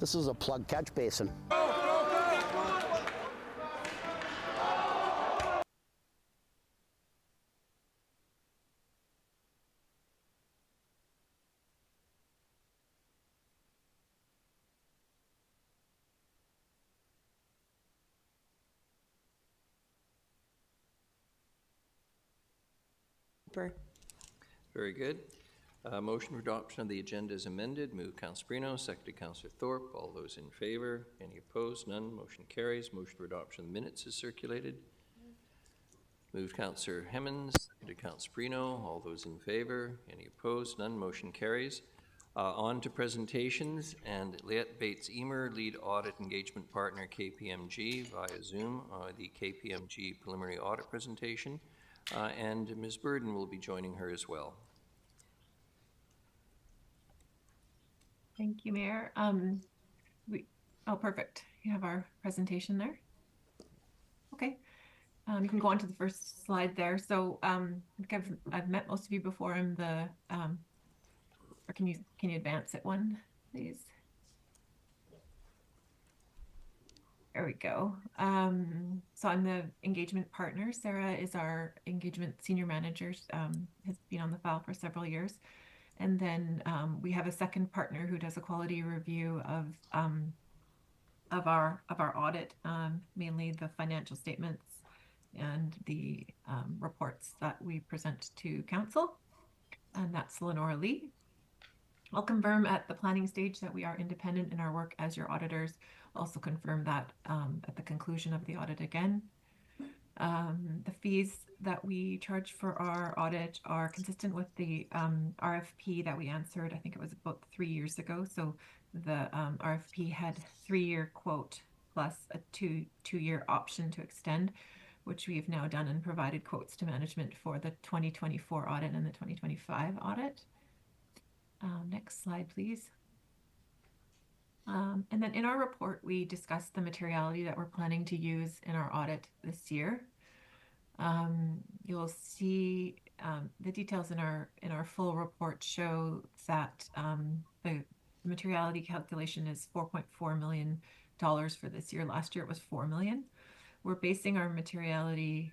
This is a plug catch basin. Very good. Motion for adoption of the agenda is amended. Moved Councillor Brino, seconded Councillor Thorpe. All those in favour? Any opposed? None. Motion carries. Motion for adoption of the minutes is circulated. Moved Councillor Hemmons, seconded Councillor Brino. All those in favour? Any opposed? None. Motion carries. On to presentations, and Liette Bates-Emer, Lead Audit Engagement Partner, KPMG, via Zoom, the KPMG preliminary audit presentation, and Ms. Burden will be joining her as well. Thank you, Mayor. Oh, perfect. You have our presentation there. Okay. You can go on to the first slide there. So I think I've met most of you before. I'm the or can you advance it one, please? There we go. So I'm the engagement partner. Sarah is our engagement senior manager, has been on the file for several years. And then we have a second partner who does a quality review of our audit, mainly the financial statements and the reports that we present to council, and that's Lenora Lee. I'll confirm at the planning stage that we are independent in our work as your auditors. Also confirm that at the conclusion of the audit again. The fees that we charge for our audit are consistent with the RFP that we answered. I think it was about 3 years ago. So the RFP had 3-year quote plus a two-year option to extend, which we have now done and provided quotes to management for the 2024 audit and the 2025 audit. Next slide, please. And then in our report, we discussed the materiality that we're planning to use in our audit this year. You'll see the details in our full report show that the materiality calculation is $4.4 million for this year. Last year it was $4 million. We're basing our materiality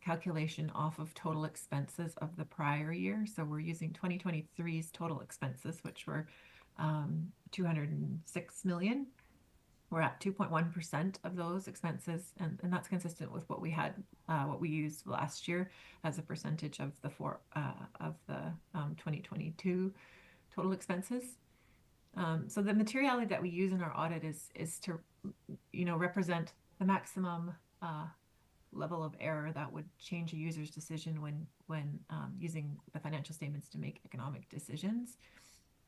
calculation off of total expenses of the prior year. So we're using 2023's total expenses, which were $206 million. We're at 2.1% of those expenses, and that's consistent with what we had, what we used last year as a percentage of the 2022 total expenses. So the materiality that we use in our audit is to, represent the maximum level of error that would change a user's decision when using the financial statements to make economic decisions.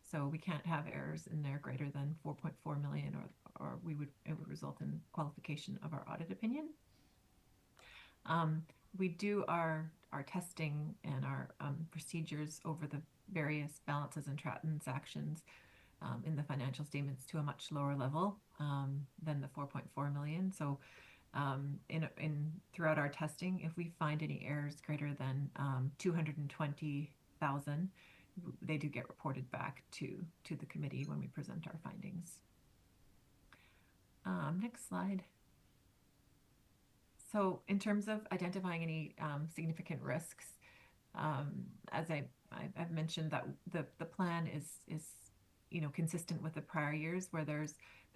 So we can't have errors in there greater than 4.4 million, or it would result in qualification of our audit opinion. We do our testing and our procedures over the various balances and transactions in the financial statements to a much lower level than the 4.4 million. So throughout our testing, if we find any errors greater than 220,000, they do get reported back to the committee when we present our findings. Next slide. So in terms of identifying any significant risks, as I've mentioned, that the plan is consistent with the prior years, where there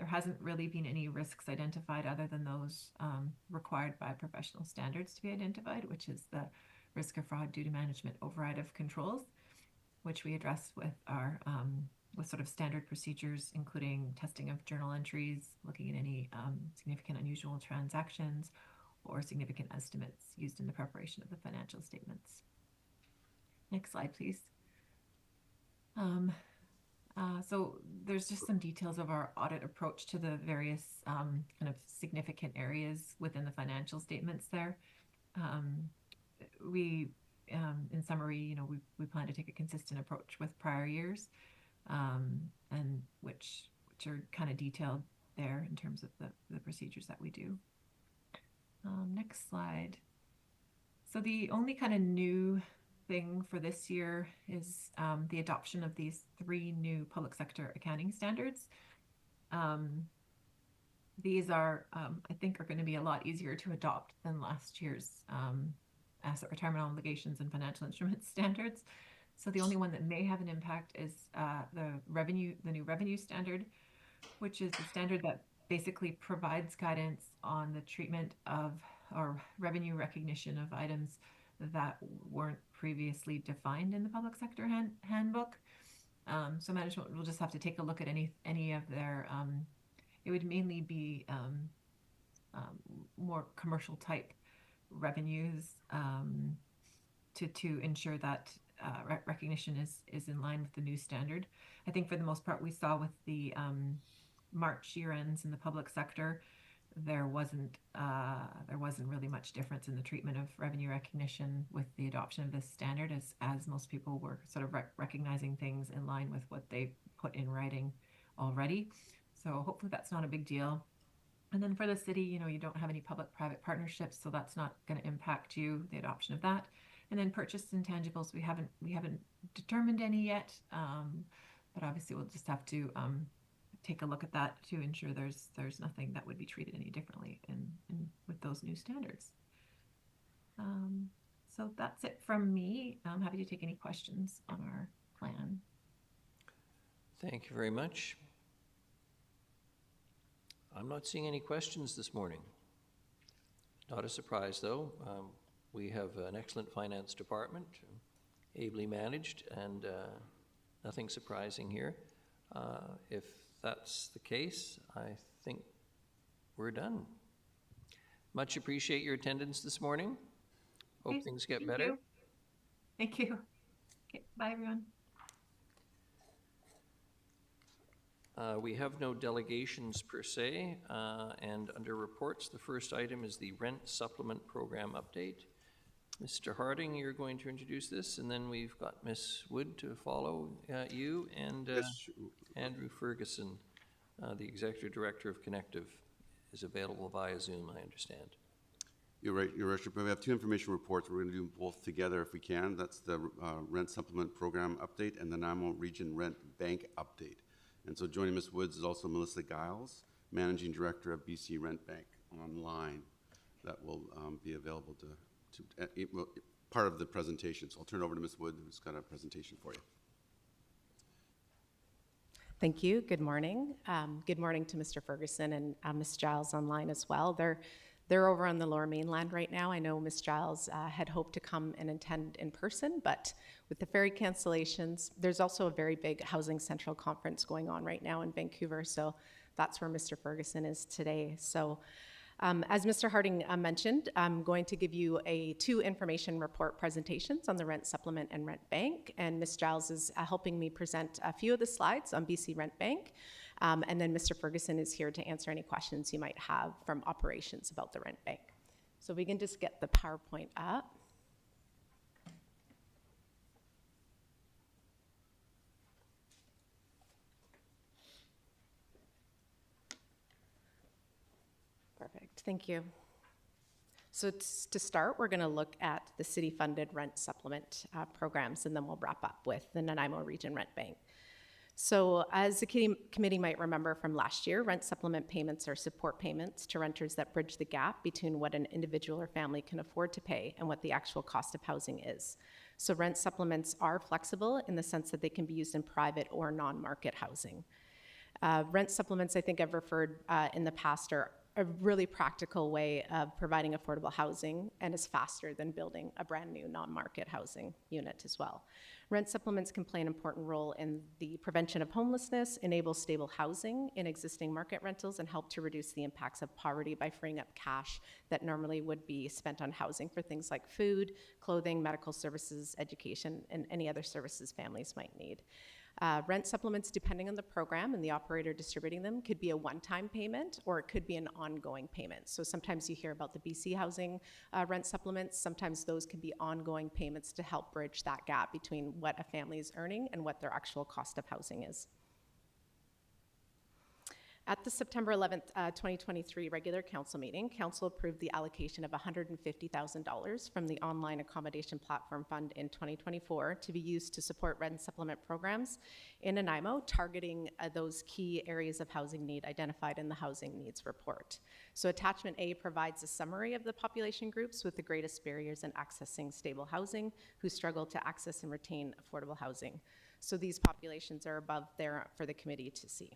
hasn't really been any risks identified other than those required by professional standards to be identified, which is the risk of fraud due to management override of controls, which we address with our with sort of standard procedures, including testing of journal entries, looking at any significant unusual transactions or significant estimates used in the preparation of the financial statements. Next slide, please. So there's just some details of our audit approach to the various kind of significant areas within the financial statements there. In summary, we plan to take a consistent approach with prior years, and which are kind of detailed there in terms of the procedures that we do. Next slide. So the only kind of new thing for this year is the adoption of these 3 new public sector accounting standards. These are, I think, are going to be a lot easier to adopt than last year's asset retirement obligations and financial instruments standards. So the only one that may have an impact is the new revenue standard, which is the standard that basically provides guidance on the treatment of or revenue recognition of items that weren't previously defined in the public sector handbook. So management will just have to take a look at any of their. It would mainly be more commercial type revenues to ensure that recognition is in line with the new standard. I think for the most part, we saw with the March year ends in the public sector, there wasn't really much difference in the treatment of revenue recognition with the adoption of this standard, as most people were sort of recognizing things in line with what they put in writing already. So hopefully that's not a big deal. And then for the city, you don't have any public-private partnerships, so that's not going to impact you, the adoption of that. And then purchased intangibles, we haven't determined any yet, but obviously we'll just have to take a look at that to ensure there's nothing that would be treated any differently with those new standards. So that's it from me. I'm happy to take any questions on our plan. Thank you very much. I'm not seeing any questions this morning. Not a surprise, though. We have an excellent finance department, ably managed, and nothing surprising here. If that's the case, I think we're done. Much appreciate your attendance this morning. Hope things get better. Thank you. Okay, bye, everyone. We have no delegations per se, and under reports, the first item is the rent supplement program update. Mr. Harding, you're going to introduce this, and then we've got Ms. Wood to follow you, and Andrew Ferguson, the Executive Director of Connective, is available via Zoom, I understand. You're right, Your Worship. We have two information reports. We're going to do both together if we can. That's the rent supplement program update and the Nanaimo Region Rent Bank update. And so joining Ms. Woods is also Melissa Giles, Managing Director of BC Rent Bank online, that will be available to part of the presentation. So I'll turn it over to Ms. Wood, who's got a presentation for you. Thank you. Good morning. Good morning to Mr. Ferguson and Ms. Giles online as well. They're over on the Lower Mainland right now. I know Ms. Giles had hoped to come and attend in person, but with the ferry cancellations, there's also a very big Housing Central conference going on right now in Vancouver, so that's where Mr. Ferguson is today. So as Mr. Harding mentioned, I'm going to give you two information report presentations on the rent supplement and rent bank, and Ms. Giles is helping me present a few of the slides on BC Rent Bank. And then Mr. Ferguson is here to answer any questions you might have from operations about the rent bank. So we can just get the PowerPoint up. Perfect, thank you. So to start, we're gonna look at the city-funded rent supplement programs, and then we'll wrap up with the Nanaimo Region Rent Bank. So as the committee might remember from last year, rent supplement payments are support payments to renters that bridge the gap between what an individual or family can afford to pay and what the actual cost of housing is. So rent supplements are flexible in the sense that they can be used in private or non-market housing. Rent supplements, I think I've referred in the past, are a really practical way of providing affordable housing and is faster than building a brand new non-market housing unit as well. Rent supplements can play an important role in the prevention of homelessness, enable stable housing in existing market rentals, and help to reduce the impacts of poverty by freeing up cash that normally would be spent on housing for things like food, clothing, medical services, education, and any other services families might need. Rent supplements, depending on the program and the operator distributing them, could be a one-time payment or it could be an ongoing payment. So sometimes you hear about the BC Housing rent supplements. Sometimes those can be ongoing payments to help bridge that gap between what a family is earning and what their actual cost of housing is. At the September 11th, 2023 regular council meeting, council approved the allocation of $150,000 from the Online Accommodation Platform Fund in 2024 to be used to support rent supplement programs in Nanaimo, targeting those key areas of housing need identified in the Housing Needs Report. So Attachment A provides a summary of the population groups with the greatest barriers in accessing stable housing who struggle to access and retain affordable housing. So these populations are above there for the committee to see.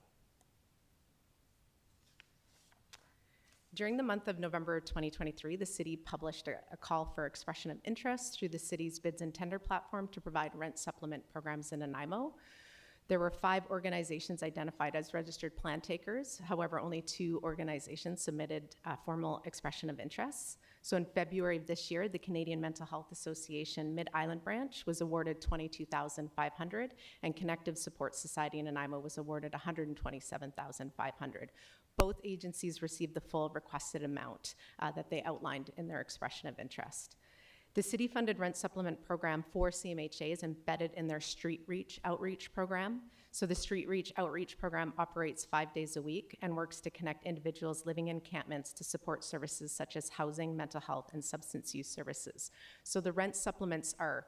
During the month of November 2023, the city published a call for expression of interest through the city's bids and tender platform to provide rent supplement programs in Nanaimo. There were 5 organizations identified as registered plan takers. However, only 2 organizations submitted a formal expression of interest. So in February of this year, the Canadian Mental Health Association Mid-Island branch was awarded $22,500, and Connective Support Society in Nanaimo was awarded $127,500. Both agencies received the full requested amount that they outlined in their expression of interest. The city-funded rent supplement program for CMHA is embedded in their Street Reach outreach program. So the Street Reach outreach program operates 5 days a week and works to connect individuals living in encampments to support services such as housing, mental health, and substance use services. So the rent supplements are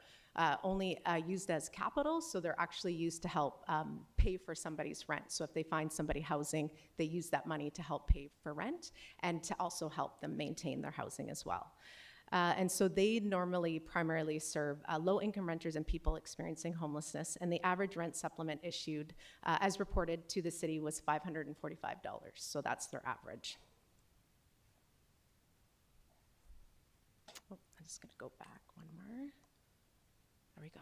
only used as capital, so they're actually used to help pay for somebody's rent. So if they find somebody housing, they use that money to help pay for rent and to also help them maintain their housing as well. And so they normally primarily serve low-income renters and people experiencing homelessness, and the average rent supplement issued, as reported to the city, was $545. So that's their average. Oh, I'm just going to go back one more. There we go.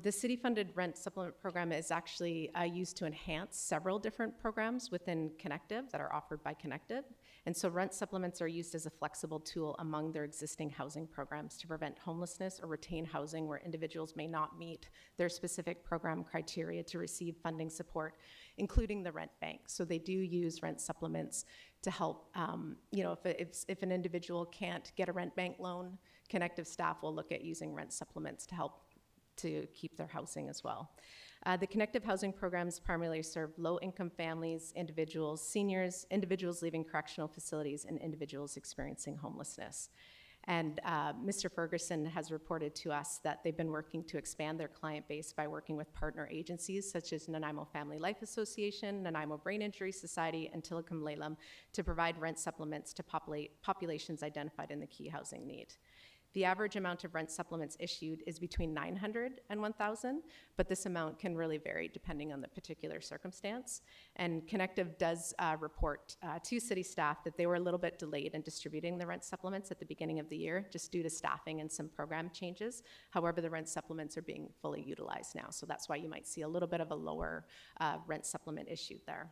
The city-funded rent supplement program is actually used to enhance several different programs within Connective that are offered by Connective. And so rent supplements are used as a flexible tool among their existing housing programs to prevent homelessness or retain housing where individuals may not meet their specific program criteria to receive funding support, including the rent bank. So they do use rent supplements to help, if an individual can't get a rent bank loan, Connective staff will look at using rent supplements to help to keep their housing as well. The Connective Housing programs primarily serve low-income families, individuals, seniors, individuals leaving correctional facilities, and individuals experiencing homelessness. And Mr. Ferguson has reported to us that they've been working to expand their client base by working with partner agencies such as Nanaimo Family Life Association, Nanaimo Brain Injury Society, and Tillicum Lalem to provide rent supplements to populations identified in the key housing need. The average amount of rent supplements issued is between $900 and $1,000, but this amount can really vary depending on the particular circumstance. And Connective does report to city staff that they were a little bit delayed in distributing the rent supplements at the beginning of the year, just due to staffing and some program changes. However, the rent supplements are being fully utilized now, so that's why you might see a little bit of a lower rent supplement issued there.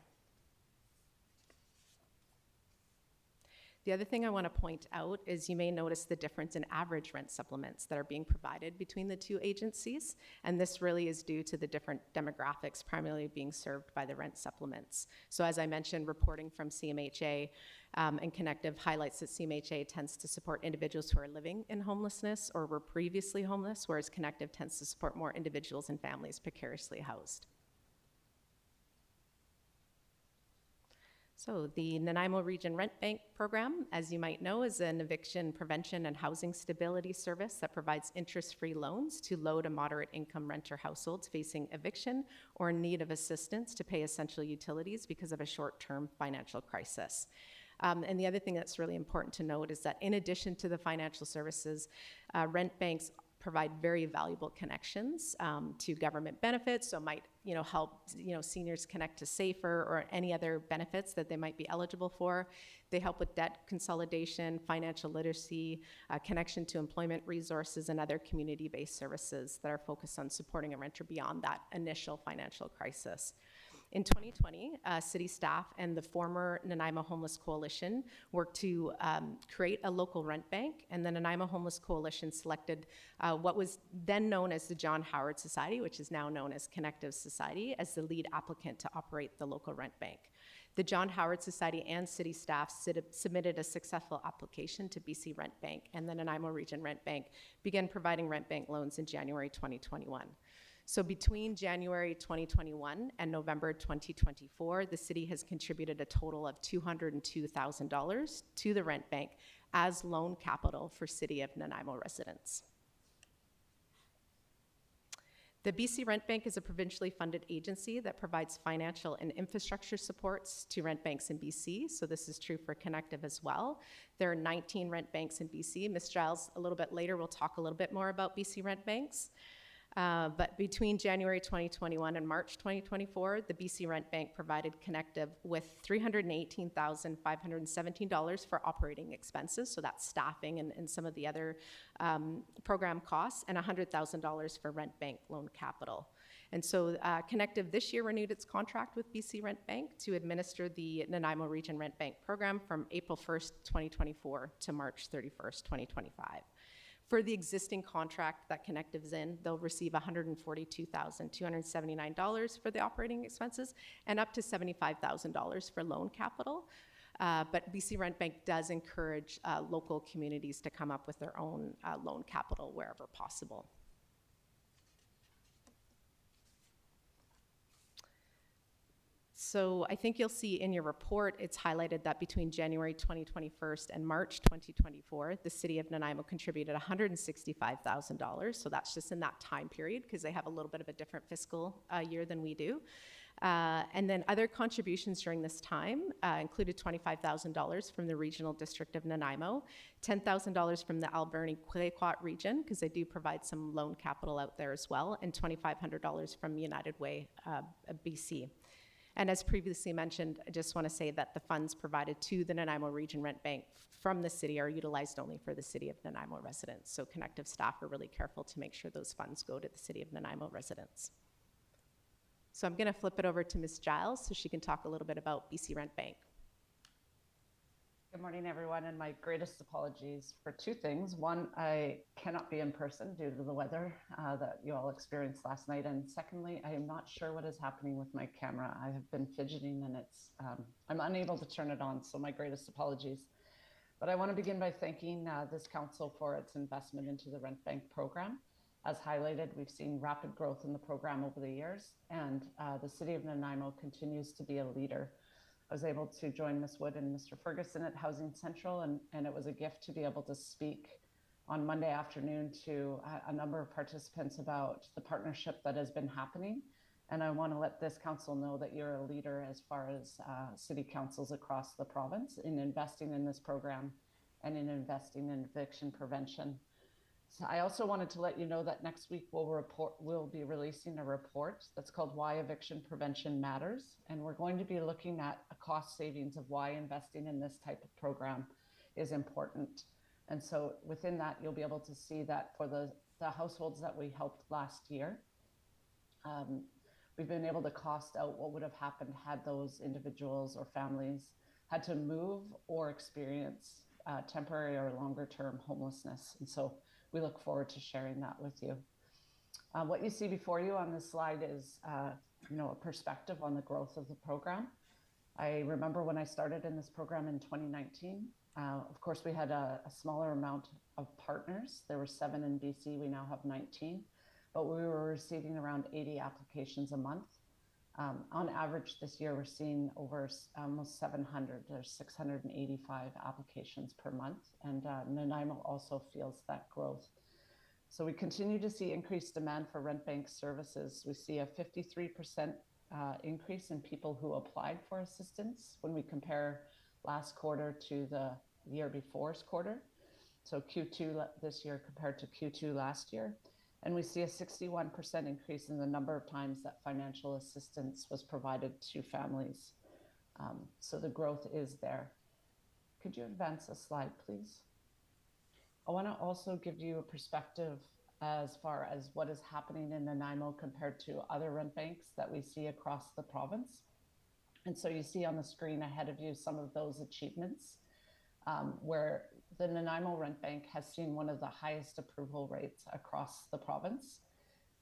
The other thing I want to point out is you may notice the difference in average rent supplements that are being provided between the 2 agencies, and this really is due to the different demographics primarily being served by the rent supplements. So as I mentioned, reporting from CMHA and Connective highlights that CMHA tends to support individuals who are living in homelessness or were previously homeless, whereas Connective tends to support more individuals and families precariously housed. So the Nanaimo Region Rent Bank program, as you might know, is an eviction prevention and housing stability service that provides interest-free loans to low to moderate income renter households facing eviction or in need of assistance to pay essential utilities because of a short-term financial crisis. And the other thing that's really important to note is that in addition to the financial services, rent banks provide very valuable connections to government benefits, so might help seniors connect to SAFER or any other benefits that they might be eligible for. They help with debt consolidation, financial literacy, connection to employment resources, and other community-based services that are focused on supporting a renter beyond that initial financial crisis. In 2020, city staff and the former Nanaimo Homeless Coalition worked to create a local rent bank, and the Nanaimo Homeless Coalition selected what was then known as the John Howard Society, which is now known as Connective Society, as the lead applicant to operate the local rent bank. The John Howard Society and city staff submitted a successful application to BC Rent Bank, and the Nanaimo Region Rent Bank began providing rent bank loans in January 2021. So between January 2021 and November 2024, the city has contributed a total of $202,000 to the rent bank as loan capital for City of Nanaimo residents. The BC Rent Bank is a provincially funded agency that provides financial and infrastructure supports to rent banks in BC, so this is true for Connective as well. There are 19 rent banks in BC. Ms. Giles, a little bit later, will talk a little bit more about BC Rent Banks. But between January 2021 and March 2024, the BC Rent Bank provided Connective with $318,517 for operating expenses, so that's staffing and some of the other program costs, and $100,000 for rent bank loan capital. And so Connective this year renewed its contract with BC Rent Bank to administer the Nanaimo Region Rent Bank program from April 1st, 2024 to March 31st, 2025. For the existing contract that Connective's in, they'll receive $142,279 for the operating expenses and up to $75,000 for loan capital. But BC Rent Bank does encourage local communities to come up with their own loan capital wherever possible. So I think you'll see in your report, it's highlighted that between January 2021 and March 2024, the City of Nanaimo contributed $165,000. So that's just in that time period because they have a little bit of a different fiscal year than we do. And then other contributions during this time included $25,000 from the Regional District of Nanaimo, $10,000 from the Alberni-Quiliquot region, because they do provide some loan capital out there as well, and $2,500 from United Way BC. And as previously mentioned, I just want to say that the funds provided to the Nanaimo Region Rent Bank from the city are utilized only for the City of Nanaimo residents. So Connective staff are really careful to make sure those funds go to the City of Nanaimo residents. So I'm going to flip it over to Ms. Giles so she can talk a little bit about BC Rent Bank. Good morning, everyone, and my greatest apologies for two things. One, I cannot be in person due to the weather that you all experienced last night. And secondly, I am not sure what is happening with my camera. I have been fidgeting and I'm unable to turn it on, so my greatest apologies. But I want to begin by thanking this council for its investment into the Rent Bank program. As highlighted, we've seen rapid growth in the program over the years, and the City of Nanaimo continues to be a leader. I was able to join Ms. Wood and Mr. Ferguson at Housing Central, and it was a gift to be able to speak on Monday afternoon to a number of participants about the partnership that has been happening. And I want to let this council know that you're a leader as far as city councils across the province in investing in this program and in investing in eviction prevention. So I also wanted to let you know that next week we'll be releasing a report that's called Why Eviction Prevention Matters. And we're going to be looking at a cost savings of why investing in this type of program is important. And so within that, you'll be able to see that for the households that we helped last year, we've been able to cost out what would have happened had those individuals or families had to move or experience temporary or longer term homelessness. And so we look forward to sharing that with you. What you see before you on this slide is a perspective on the growth of the program. I remember when I started in this program in 2019, of course, we had a smaller amount of partners. There were 7 in BC, we now have 19, but we were receiving around 80 applications a month. On average this year, we're seeing over almost 700, there's 685 applications per month, and Nanaimo also feels that growth. So we continue to see increased demand for rent bank services. We see a 53% increase in people who applied for assistance when we compare last quarter to the year before's quarter. So Q2 this year compared to Q2 last year. And we see a 61% increase in the number of times that financial assistance was provided to families. So the growth is there. Could you advance a slide, please? I want to also give you a perspective as far as what is happening in Nanaimo compared to other rent banks that we see across the province. And so you see on the screen ahead of you some of those achievements where the Nanaimo Rent Bank has seen one of the highest approval rates across the province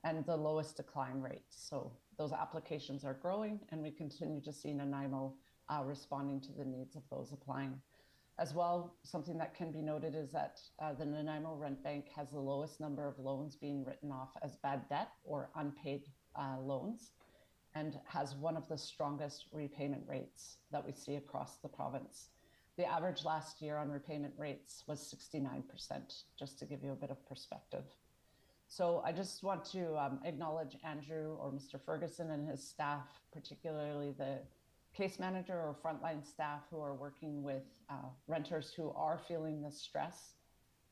and the lowest decline rates. So those applications are growing, and we continue to see Nanaimo responding to the needs of those applying. As well, something that can be noted is that the Nanaimo Rent Bank has the lowest number of loans being written off as bad debt or unpaid loans, and has one of the strongest repayment rates that we see across the province. The average last year on repayment rates was 69%, just to give you a bit of perspective. So I just want to acknowledge Andrew or Mr. Ferguson and his staff, particularly the case manager or frontline staff who are working with renters who are feeling the stress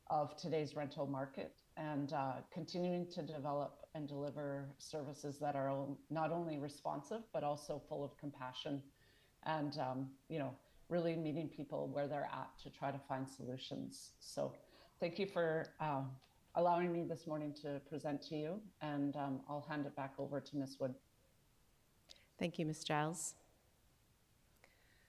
of today's rental market, and continuing to develop and deliver services that are not only responsive, but also full of compassion, and really meeting people where they're at to try to find solutions. So thank you for allowing me this morning to present to you, and I'll hand it back over to Ms. Wood. Thank you, Ms. Giles.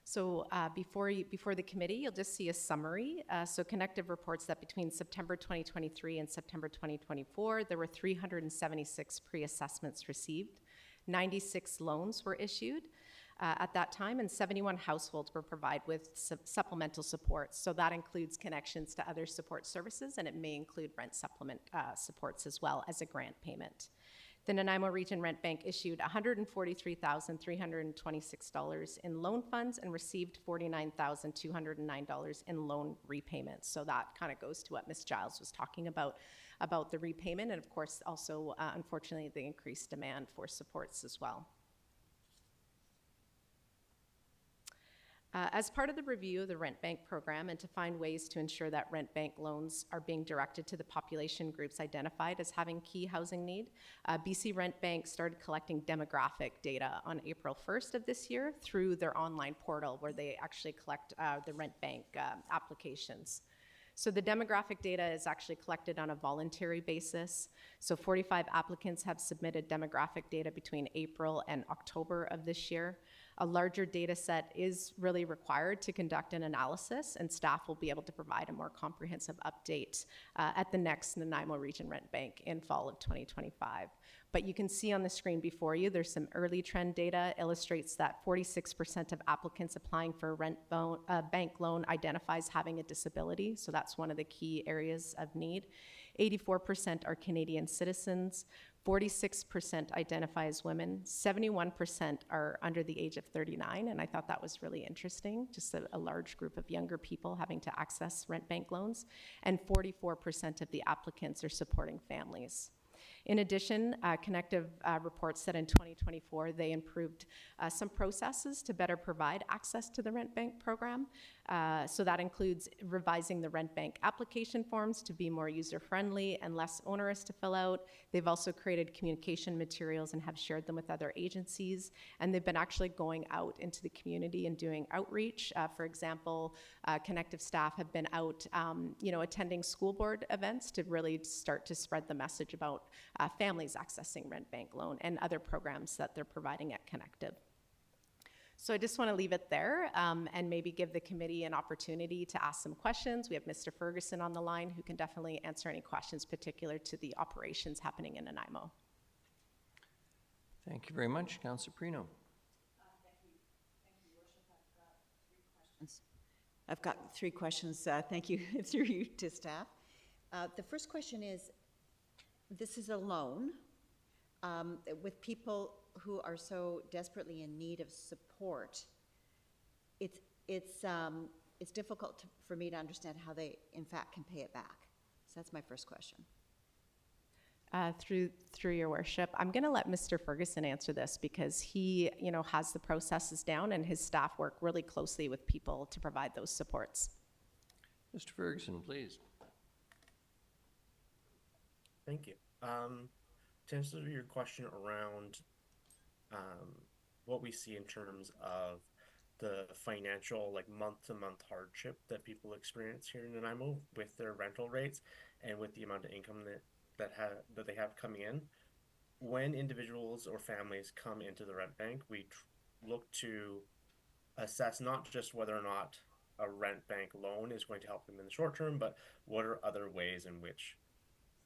So before the committee, you'll just see a summary. So Connective reports that between September 2023 and September 2024, there were 376 pre-assessments received, 96 loans were issued at that time, and 71 households were provided with supplemental supports. So that includes connections to other support services, and it may include rent supplement supports as well as a grant payment. The Nanaimo Region Rent Bank issued $143,326 in loan funds and received $49,209 in loan repayments. So that kind of goes to what Ms. Giles was talking about the repayment, and of course also, unfortunately, the increased demand for supports as well. As part of the review of the Rent Bank program and to find ways to ensure that Rent Bank loans are being directed to the population groups identified as having key housing need, BC Rent Bank started collecting demographic data on April 1st of this year through their online portal, where they actually collect the Rent Bank applications. So the demographic data is actually collected on a voluntary basis. So 45 applicants have submitted demographic data between April and October of this year. A larger data set is really required to conduct an analysis, and staff will be able to provide a more comprehensive update at the next Nanaimo Region Rent Bank in fall of 2025. But you can see on the screen before you, there's some early trend data illustrates that 46% of applicants applying for a rent bank loan identifies having a disability. So that's one of the key areas of need. 84% are Canadian citizens. 46% identify as women, 71% are under the age of 39, and I thought that was really interesting, just a large group of younger people having to access rent bank loans, and 44% of the applicants are supporting families. In addition, Connective reports that in 2024, they improved some processes to better provide access to the Rent Bank program. So that includes revising the Rent Bank application forms to be more user-friendly and less onerous to fill out. They've also created communication materials and have shared them with other agencies. And they've been actually going out into the community and doing outreach. For example, Connective staff have been out, attending school board events to really start to spread the message about families accessing Rent Bank loan and other programs that they're providing at Connective. So I just want to leave it there and maybe give the committee an opportunity to ask some questions. We have Mr. Ferguson on the line who can definitely answer any questions particular to the operations happening in Nanaimo. Thank you very much. Councillor Prino. Thank you, Your Worship. I've got three questions. Thank you through you to staff. The first question is, this is a loan with people who are so desperately in need of support. It's difficult for me to understand how they, in fact, can pay it back. So that's my first question. Through your worship, I'm going to let Mr. Ferguson answer this because he, has the processes down and his staff work really closely with people to provide those supports. Mr. Ferguson, please. Thank you. To answer your question around what we see in terms of the financial, like month-to-month hardship that people experience here in Nanaimo with their rental rates and with the amount of income that they have coming in, when individuals or families come into the rent bank, we look to assess not just whether or not a rent bank loan is going to help them in the short term, but what are other ways in which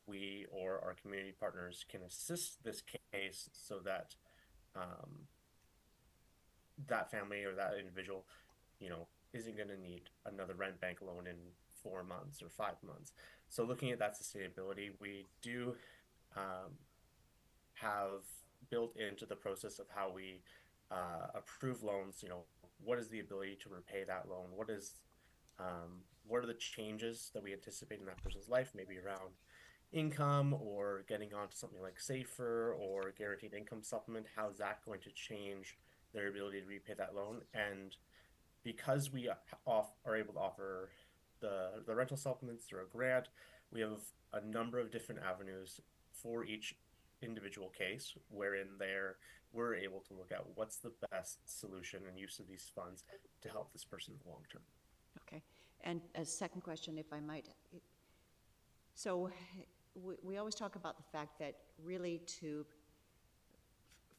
we or our community partners can assist this case so that that family or that individual, isn't going to need another rent bank loan in 4 months or 5 months. So looking at that sustainability, we do um, have built into the process of how we approve loans. What is the ability to repay that loan? What are the changes that we anticipate in that person's life, maybe around income or getting onto something like Safer or guaranteed income supplement? How's that going to change their ability to repay that loan? And because we are able to offer the rental supplements through a grant, we have a number of different avenues for each individual case, wherein we're able to look at what's the best solution and use of these funds to help this person in the long term. Okay. And a second question, if I might. So we always talk about the fact that really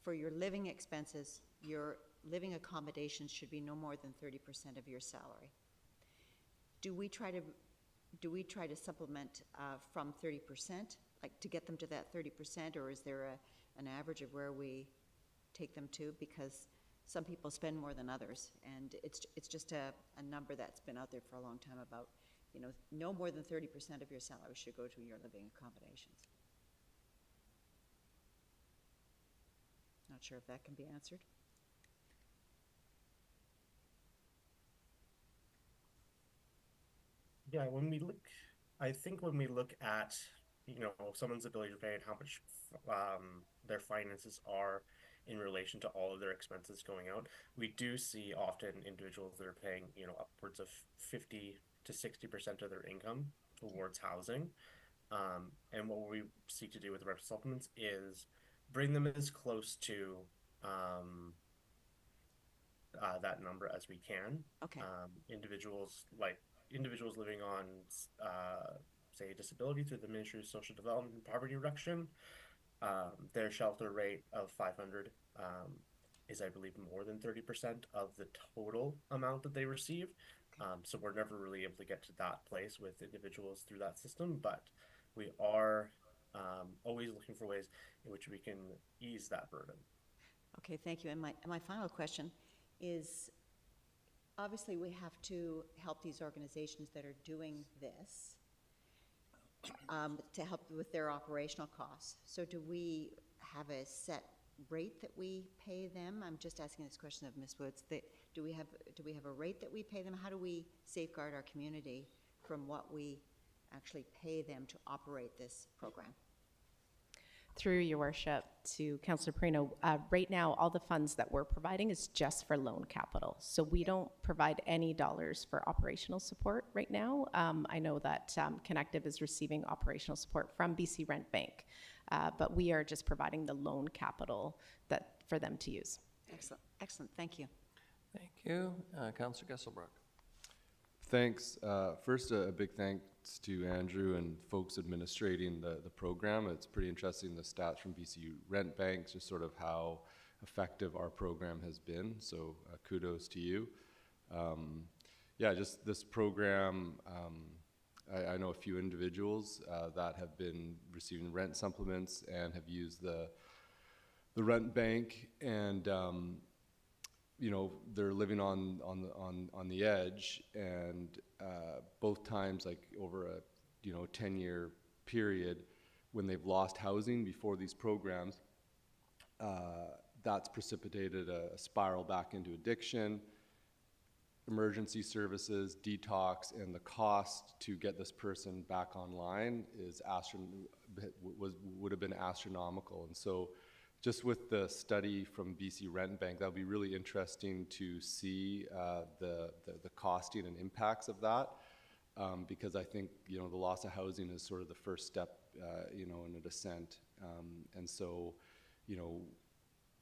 for your living expenses, your living accommodations should be no more than 30% of your salary. Do we try to supplement from 30%, like to get them to that 30%, or is there an average of where we take them to? Because some people spend more than others, and it's just a number that's been out there for a long time about, no more than 30% of your salary should go to your living accommodations. Not sure if that can be answered. Yeah, I think when we look at, someone's ability to pay and how much their finances are in relation to all of their expenses going out, we do see often individuals that are paying, upwards of 50 to 60% of their income towards housing. And what we seek to do with the rental supplements is bring them as close to that number as we can. Okay. Individuals living on, say, disability through the Ministry of Social Development and Poverty Reduction, their shelter rate of 500 is, I believe, more than 30% of the total amount that they receive. So we're never really able to get to that place with individuals through that system, but we are always looking for ways in which we can ease that burden. Okay, thank you. And my final question is, obviously we have to help these organizations that are doing this to help with their operational costs. So do we have a set rate that we pay them? I'm just asking this question of Ms. Woods. Do we have a rate that we pay them? How do we safeguard our community from what we actually pay them to operate this program? Through your worship to Councillor Perino, right now all the funds that we're providing is just for loan capital. So we don't provide any dollars for operational support right now. I know that Connective is receiving operational support from BC Rent Bank, but we are just providing the loan capital for them to use. Excellent, excellent, thank you. Thank you. Councillor Gesselbrock. Thanks. First, a big thanks to Andrew and folks administrating the program. It's pretty interesting, the stats from BC Rent Bank, just sort of how effective our program has been. So kudos to you. Yeah, just this program, I know a few individuals that have been receiving rent supplements and have used the rent bank, and they're living on the edge, and both times, like over a 10-year period, when they've lost housing before these programs, that's precipitated a spiral back into addiction, emergency services, detox, and the cost to get this person back online would have been astronomical. And so just with the study from BC Rent Bank, that would be really interesting to see the costing and impacts of that, because I think the loss of housing is sort of the first step in a descent, and so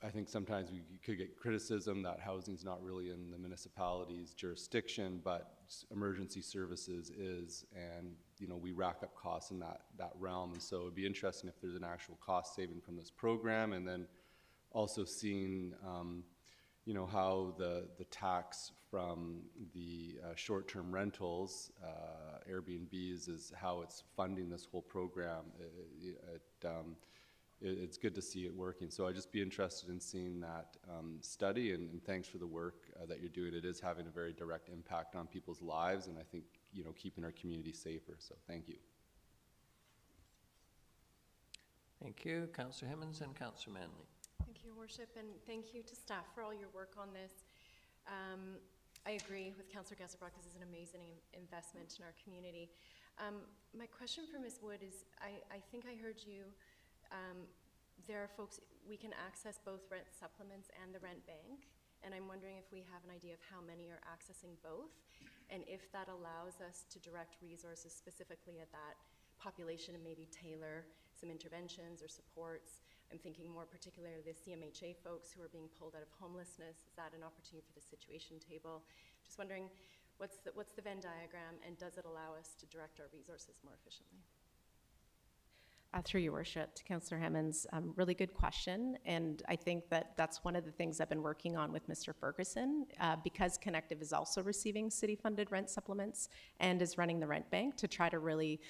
I think sometimes we could get criticism that housing's not really in the municipality's jurisdiction, but emergency services is, and we rack up costs in that realm. And so it'd be interesting if there's an actual cost saving from this program, and then also seeing how the tax from the short-term rentals, Airbnbs, is how it's funding this whole program. it's good to see it working. So I'd just be interested in seeing that study, and thanks for the work that you're doing. It is having a very direct impact on people's lives, and I think, you know, keeping our community safer. So thank you. Thank you. Councillor Hemmons and Councillor Manley. Thank you, Your Worship, and thank you to staff for all your work on this. I agree with Councillor Gasserbrock. This is an amazing investment in our community. My question for Ms. Wood is, I think I heard you, there are folks, we can access both rent supplements and the rent bank, and I'm wondering if we have an idea of how many are accessing both, and if that allows us to direct resources specifically at that population and maybe tailor some interventions or supports. I'm thinking more particularly the CMHA folks who are being pulled out of homelessness. Is that an opportunity for the situation table? Just wondering, what's the Venn diagram, and does it allow us to direct our resources more efficiently? Through your worship, to Councillor Hemmons, really good question, and I think that that's one of the things I've been working on with Mr. Ferguson, because Connective is also receiving city-funded rent supplements and is running the rent bank, to try to really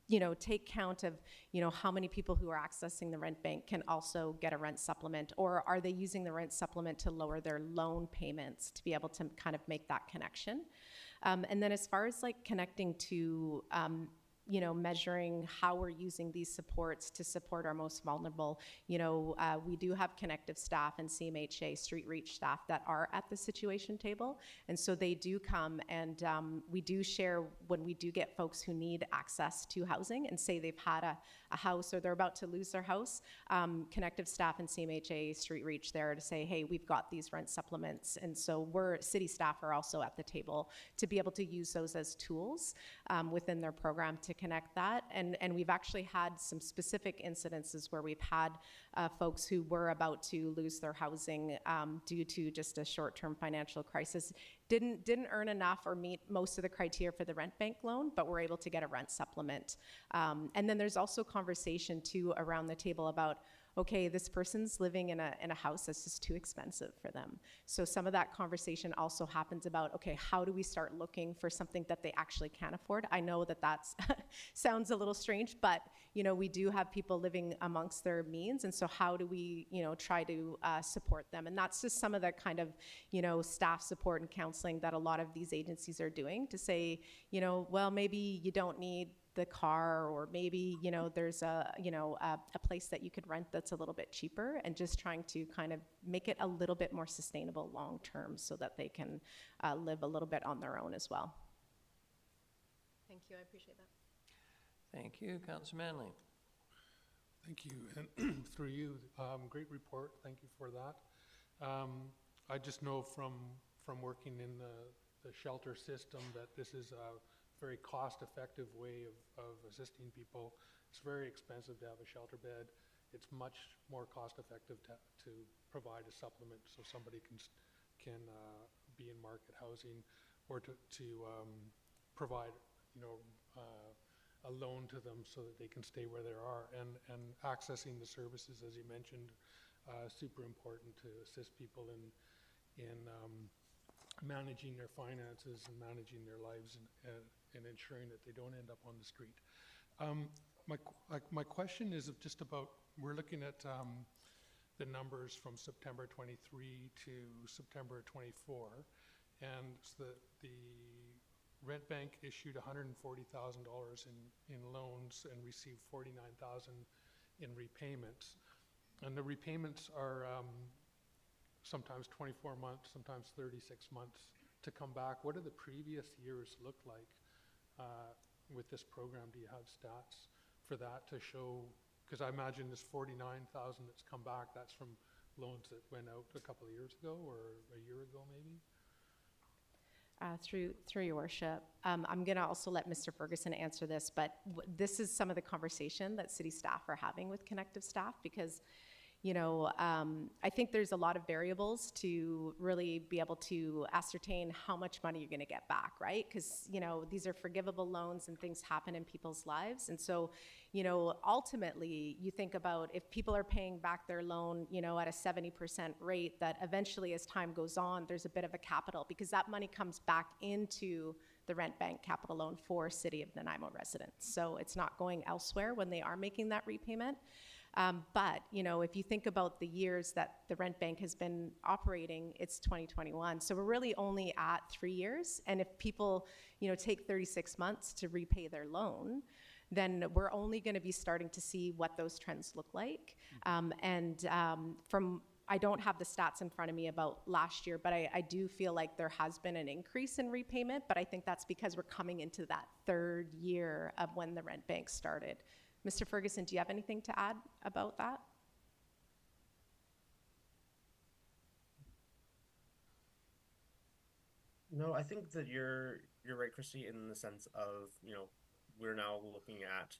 you know, take count of, you know, how many people who are accessing the rent bank can also get a rent supplement, or are they using the rent supplement to lower their loan payments, to be able to kind of make that connection. And then as far as like connecting to, you know, measuring how we're using these supports to support our most vulnerable, you know, we do have Connective staff and CMHA Street Reach staff that are at the situation table. And so they do come, and we do share when we do get folks who need access to housing and say they've had a house or they're about to lose their house, Connective staff and CMHA Street Reach there to say, hey, we've got these rent supplements. And so city staff are also at the table to be able to use those as tools within their program to connect that. And we've actually had some specific incidences where we've had folks who were about to lose their housing due to just a short-term financial crisis, didn't earn enough or meet most of the criteria for the rent bank loan, but were able to get a rent supplement. And then there's also conversation too around the table about, okay, this person's living in a house that's just too expensive for them. So some of that conversation also happens about, okay, how do we start looking for something that they actually can afford? I know that that's sounds a little strange, but you know, we do have people living amongst their means, and so how do we, you know, try to support them? And that's just some of the kind of, you know, staff support and counseling that a lot of these agencies are doing to say, you know, well, maybe you don't need the car, or maybe, you know, there's a place that you could rent that's a little bit cheaper, and just trying to kind of make it a little bit more sustainable long term so that they can live a little bit on their own as well. Thank you, I appreciate that. Thank you. Councillor Manley. Thank you, and through you, great report. Thank you for that. I just know from working in the shelter system that this is a very cost-effective way of assisting people. It's very expensive to have a shelter bed. It's much more cost-effective to provide a supplement so somebody can be in market housing, or to provide, you know, a loan to them so that they can stay where they are, and accessing the services, as you mentioned, super important to assist people in managing their finances and managing their lives, and ensuring that they don't end up on the street. My question is just about, we're looking at the numbers from September 23 to September 24, and the rent bank issued $140,000 in loans and received $49,000 in repayments. And the repayments are sometimes 24 months, sometimes 36 months to come back. What do the previous years look like with this program? Do you have stats for that to show? Because I imagine this $49,000 that's come back, that's from loans that went out a couple of years ago, or a year ago maybe? Through your worship. I'm gonna also let Mr. Ferguson answer this, but this is some of the conversation that city staff are having with Connective staff, because, you know, I think there's a lot of variables to really be able to ascertain how much money you're gonna get back, right? Because, you know, these are forgivable loans and things happen in people's lives. And so, you know, ultimately, you think about if people are paying back their loan, you know, at a 70% rate, that eventually as time goes on, there's a bit of a capital, because that money comes back into the rent bank capital loan for City of Nanaimo residents. So it's not going elsewhere when they are making that repayment. But, you know, if you think about the years that the rent bank has been operating, it's 2021. So we're really only at 3 years. And if people, you know, take 36 months to repay their loan, then we're only going to be starting to see what those trends look like. I don't have the stats in front of me about last year, but I do feel like there has been an increase in repayment, but I think that's because we're coming into that 3rd year of when the rent bank started. Mr. Ferguson, do you have anything to add about that? No, I think that you're right, Christy, in the sense of, you know, we're now looking at,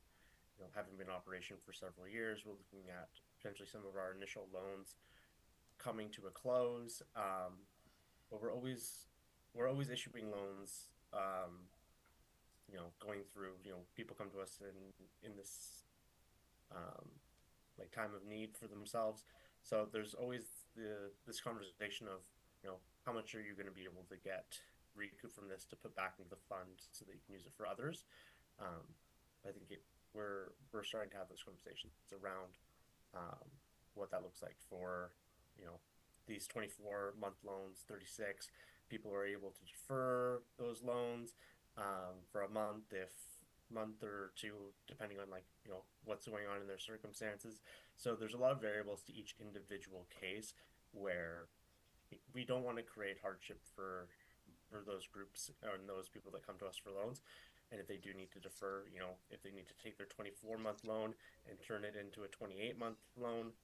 you know, having been in operation for several years, we're looking at potentially some of our initial loans coming to a close. But we're always issuing loans, you know, going through, you know, people come to us in this like time of need for themselves. So there's always this conversation of, you know, how much are you going to be able to get recoup from this to put back into the fund so that you can use it for others. I think we're starting to have those conversations around what that looks like for, you know, these 24-month loans, 36. People are able to defer those loans for a month, if month or two, depending on, like, you know, what's going on in their circumstances. So there's a lot of variables to each individual case where we don't want to create hardship for those groups and those people that come to us for loans. And if they do need to defer, you know, if they need to take their 24-month loan and turn it into a 28-month loan,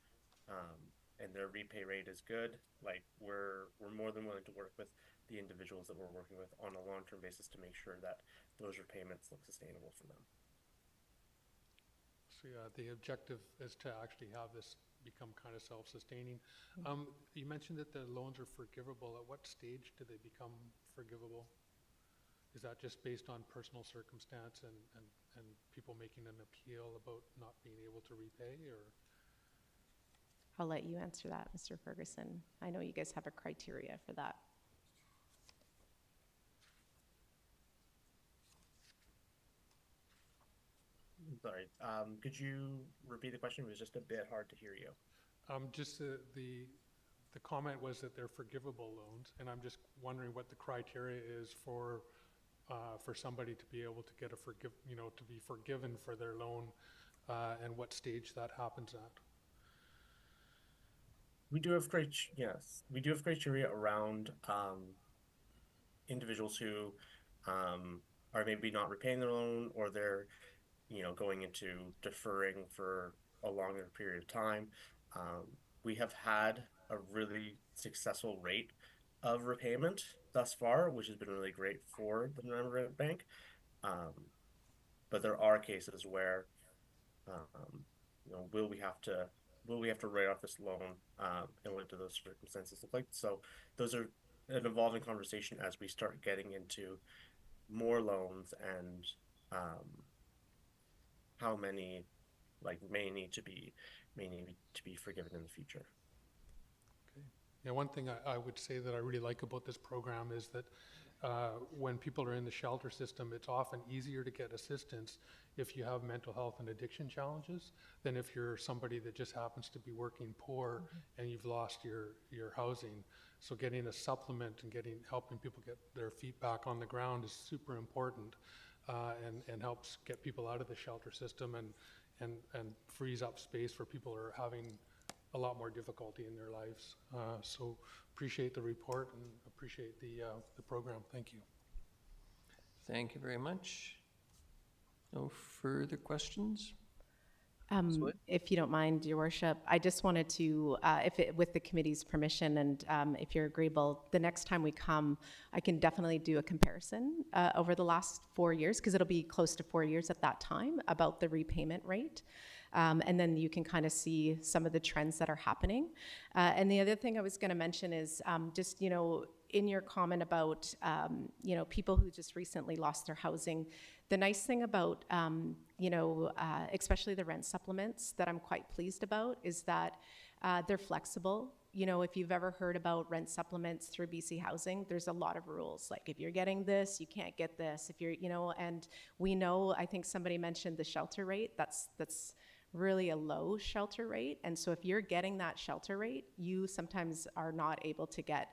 and their repay rate is good, like, we're more than willing to work with the individuals that we're working with on a long-term basis to make sure that those repayments look sustainable for them. So yeah, the objective is to actually have this become kind of self-sustaining. You mentioned that the loans are forgivable. At what stage do they become forgivable? Is that just based on personal circumstance and people making an appeal about not being able to repay, or? I'll let you answer that, Mr. Ferguson. I know you guys have a criteria for that. Sorry, could you repeat the question? It was just a bit hard to hear you. Just the comment was that they're forgivable loans, and I'm just wondering what the criteria is for somebody to be able to get to be forgiven for their loan, and what stage that happens at. We do have criteria around individuals who are maybe not repaying their loan, or they're, you know, going into deferring for a longer period of time. We have had a really successful rate of repayment thus far, which has been really great for the Nanaimo Rent Bank. But there are cases where, you know, will we have to write off this loan, and what do those circumstances look like? So those are an evolving conversation as we start getting into more loans and how many, like, may need to be forgiven in the future. Okay. Yeah, one thing I would say that I really like about this program is that when people are in the shelter system, it's often easier to get assistance if you have mental health and addiction challenges than if you're somebody that just happens to be working poor and you've lost your housing. So getting a supplement and helping people get their feet back on the ground is super important, and helps get people out of the shelter system and frees up space for people who are having a lot more difficulty in their lives. So appreciate the report and appreciate the program. Thank you. Thank you very much. No further questions? If you don't mind, Your Worship, I just wanted to, with the committee's permission, and if you're agreeable, the next time we come, I can definitely do a comparison over the last 4 years, because it'll be close to 4 years at that time, about the repayment rate. And then you can kind of see some of the trends that are happening. And the other thing I was going to mention is just, you know, in your comment about, you know, people who just recently lost their housing, the nice thing about, you know, especially the rent supplements that I'm quite pleased about is that they're flexible. if you've ever heard about rent supplements through BC Housing, there's a lot of rules. Like if you're getting this, you can't get this. If you're, and we know, I think somebody mentioned the shelter rate. That's really a low shelter rate. And so if you're getting that shelter rate, you sometimes are not able to get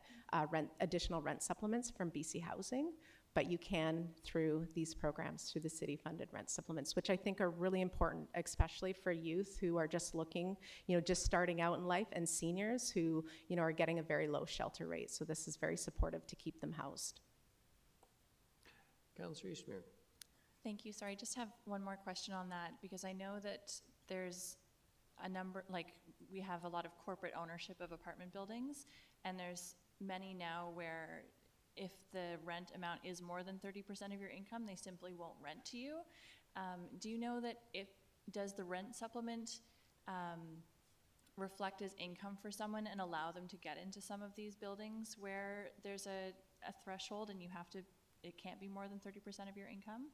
additional rent supplements from BC Housing, but you can through these programs, through the city-funded rent supplements, which I think are really important, especially for youth who are just looking, just starting out in life, and seniors who, are getting a very low shelter rate. So this is very supportive to keep them housed. Councillor Eastmere. Thank you. Sorry, I just have one more question on that, because I know that there's a number, we have a lot of corporate ownership of apartment buildings, and there's many now where if the rent amount is more than 30% of your income, they simply won't rent to you. Do you know that does the rent supplement reflect as income for someone and allow them to get into some of these buildings where there's a threshold and it can't be more than 30% of your income?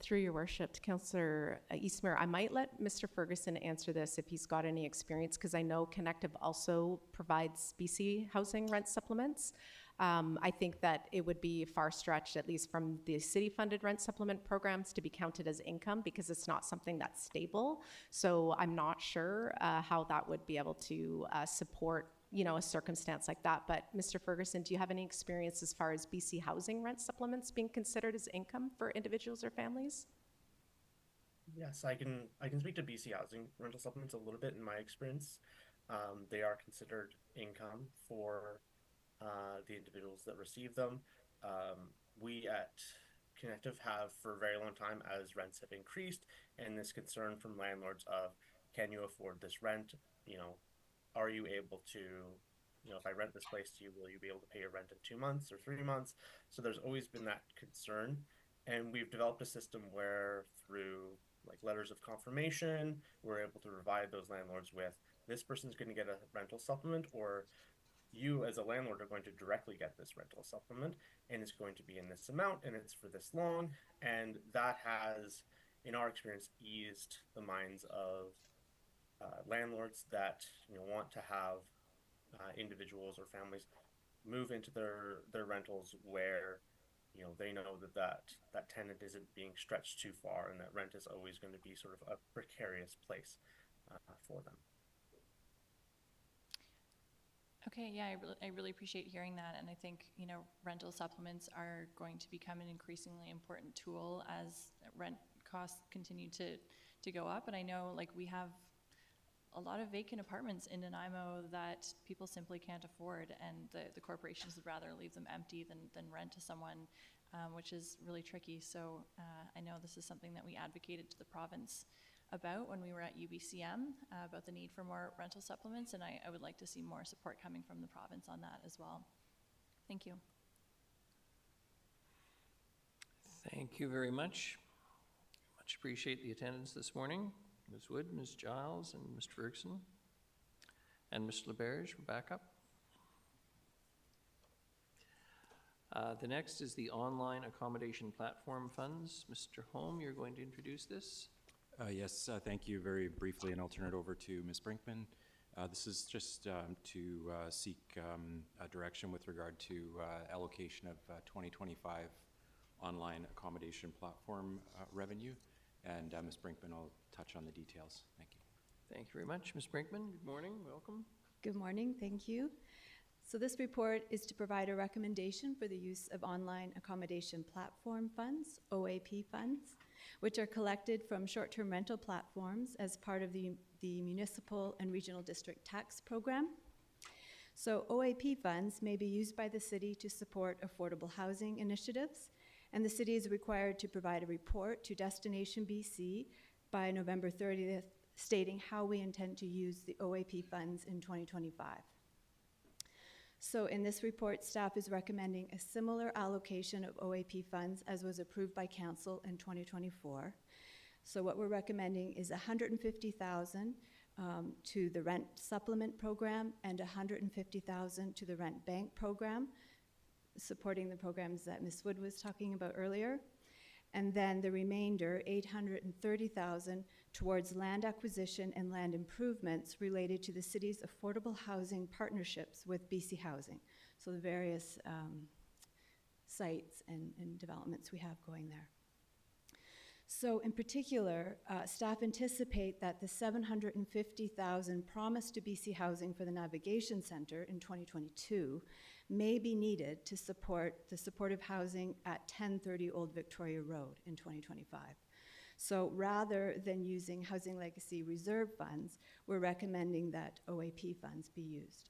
Through your worship, Councillor Eastmere, I might let Mr. Ferguson answer this if he's got any experience, because I know Connective also provides BC Housing rent supplements. I think that it would be far stretched, at least from the city-funded rent supplement programs, to be counted as income, because it's not something that's stable. So I'm not sure how that would be able to support a circumstance like that. But Mr. Ferguson, do you have any experience as far as BC Housing rent supplements being considered as income for individuals or families? Yes, I can speak to BC Housing rental supplements a little bit in my experience. They are considered income for the individuals that receive them. We at Connective have for a very long time, as rents have increased, and this concern from landlords of, can you afford this rent? Are you able to, if I rent this place to you, will you be able to pay your rent in 2 months or 3 months? So there's always been that concern. And we've developed a system where through letters of confirmation, we're able to provide those landlords with, this person's going to get a rental supplement, or you as a landlord are going to directly get this rental supplement, and it's going to be in this amount, and it's for this long. And that has, in our experience, eased the minds of landlords that want to have individuals or families move into their rentals where they know that tenant isn't being stretched too far, and that rent is always going to be sort of a precarious place for them. Okay, yeah, I really appreciate hearing that, and I think rental supplements are going to become an increasingly important tool as rent costs continue to go up. And I know we have a lot of vacant apartments in Nanaimo that people simply can't afford, and the corporations would rather leave them empty than rent to someone, which is really tricky. So I know this is something that we advocated to the province about when we were at UBCM, about the need for more rental supplements, and I would like to see more support coming from the province on that as well. Thank you. Thank you very much. Much appreciate the attendance this morning. Ms. Wood, Ms. Giles, and Mr. Ferguson. And Mr. LeBerge, we're back up. The next is the online accommodation platform funds. Mr. Holm, you're going to introduce this? Yes, thank you. Very briefly, and I'll turn it over to Ms. Brinkman. This is just to seek a direction with regard to allocation of 2025 online accommodation platform revenue. And Ms. Brinkman will touch on the details. Thank you. Thank you very much. Ms. Brinkman, good morning. Welcome. Good morning. Thank you. So this report is to provide a recommendation for the use of online accommodation platform funds, OAP funds, which are collected from short-term rental platforms as part of the municipal and regional district tax program. So OAP funds may be used by the city to support affordable housing initiatives, and the city is required to provide a report to Destination BC by November 30th, stating how we intend to use the OAP funds in 2025. So in this report, staff is recommending a similar allocation of OAP funds as was approved by Council in 2024. So what we're recommending is $150,000 to the rent supplement program and $150,000 to the rent bank program, supporting the programs that Ms. Wood was talking about earlier. And then the remainder, $830,000, towards land acquisition and land improvements related to the city's affordable housing partnerships with BC Housing. So the various sites and developments we have going there. So in particular, staff anticipate that the $750,000 promised to BC Housing for the Navigation Center in 2022 may be needed to support the supportive housing at 1030 Old Victoria Road in 2025. So rather than using Housing Legacy Reserve funds, we're recommending that OAP funds be used.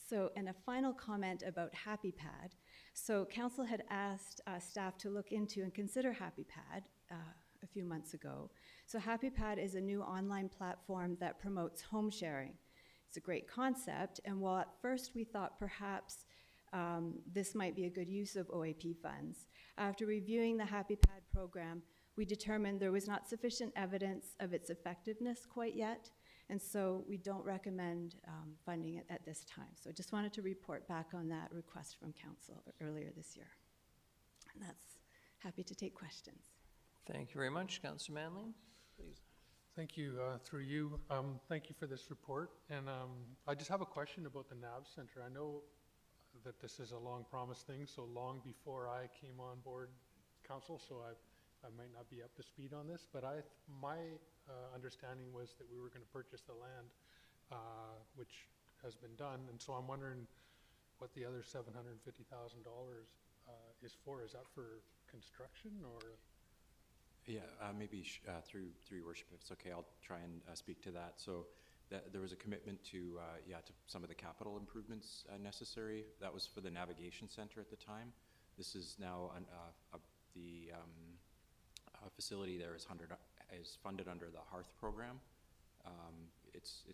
So, and a final comment about HappyPad. So council had asked staff to look into and consider HappyPad a few months ago. So HappyPad is a new online platform that promotes home sharing. It's a great concept, and while at first we thought perhaps this might be a good use of OAP funds, after reviewing the HappyPad program, we determined there was not sufficient evidence of its effectiveness quite yet, and so we don't recommend funding it at this time. So I just wanted to report back on that request from council earlier this year. And that's happy to take questions. Thank you very much. Councillor Manley, please. Thank you, through you. Thank you for this report. And I just have a question about the NAV Center. I know that this is a long promised thing, so long before I came on board council, so I might not be up to speed on this, but my understanding was that we were going to purchase the land, which has been done, and so I'm wondering what the other $750,000 is for. Is that for construction, or? Yeah, maybe through your worship, if it's okay, I'll try and speak to that. So there was a commitment to to some of the capital improvements necessary. That was for the navigation center at the time. This is now the facility there is funded under the Hearth program. It's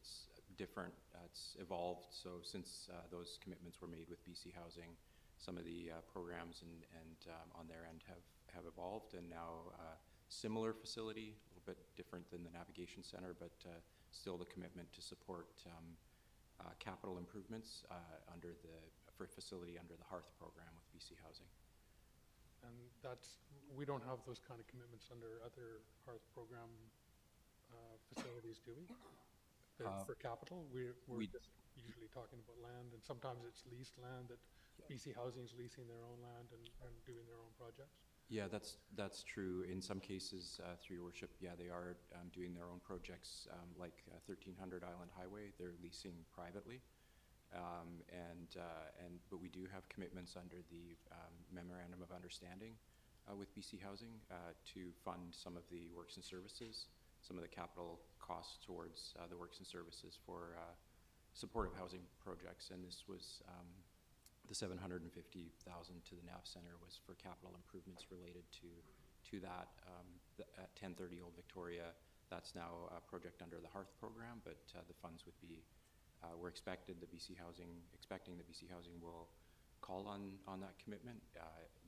different. It's evolved. So since those commitments were made with BC Housing, some of the programs and on their end have evolved, and now similar facility, a little bit different than the navigation center, but still the commitment to support capital improvements for facility under the Hearth program with BC Housing. And we don't have those kind of commitments under other Hearth program facilities, do we? For capital, we're just usually talking about land, and sometimes it's leased land that BC Housing is leasing their own land and doing their own projects. Yeah, that's true. In some cases, through your worship, yeah, they are doing their own projects, like 1300 Island Highway. They're leasing privately, but we do have commitments under the Memorandum of Understanding with BC Housing to fund some of the works and services, some of the capital costs towards the works and services for supportive housing projects, and this was. The $750,000 to the NAV Center was for capital improvements related to that. At 1030 Old Victoria, that's now a project under the Hearth program, but the funds would be, we're expecting the BC Housing will call on that commitment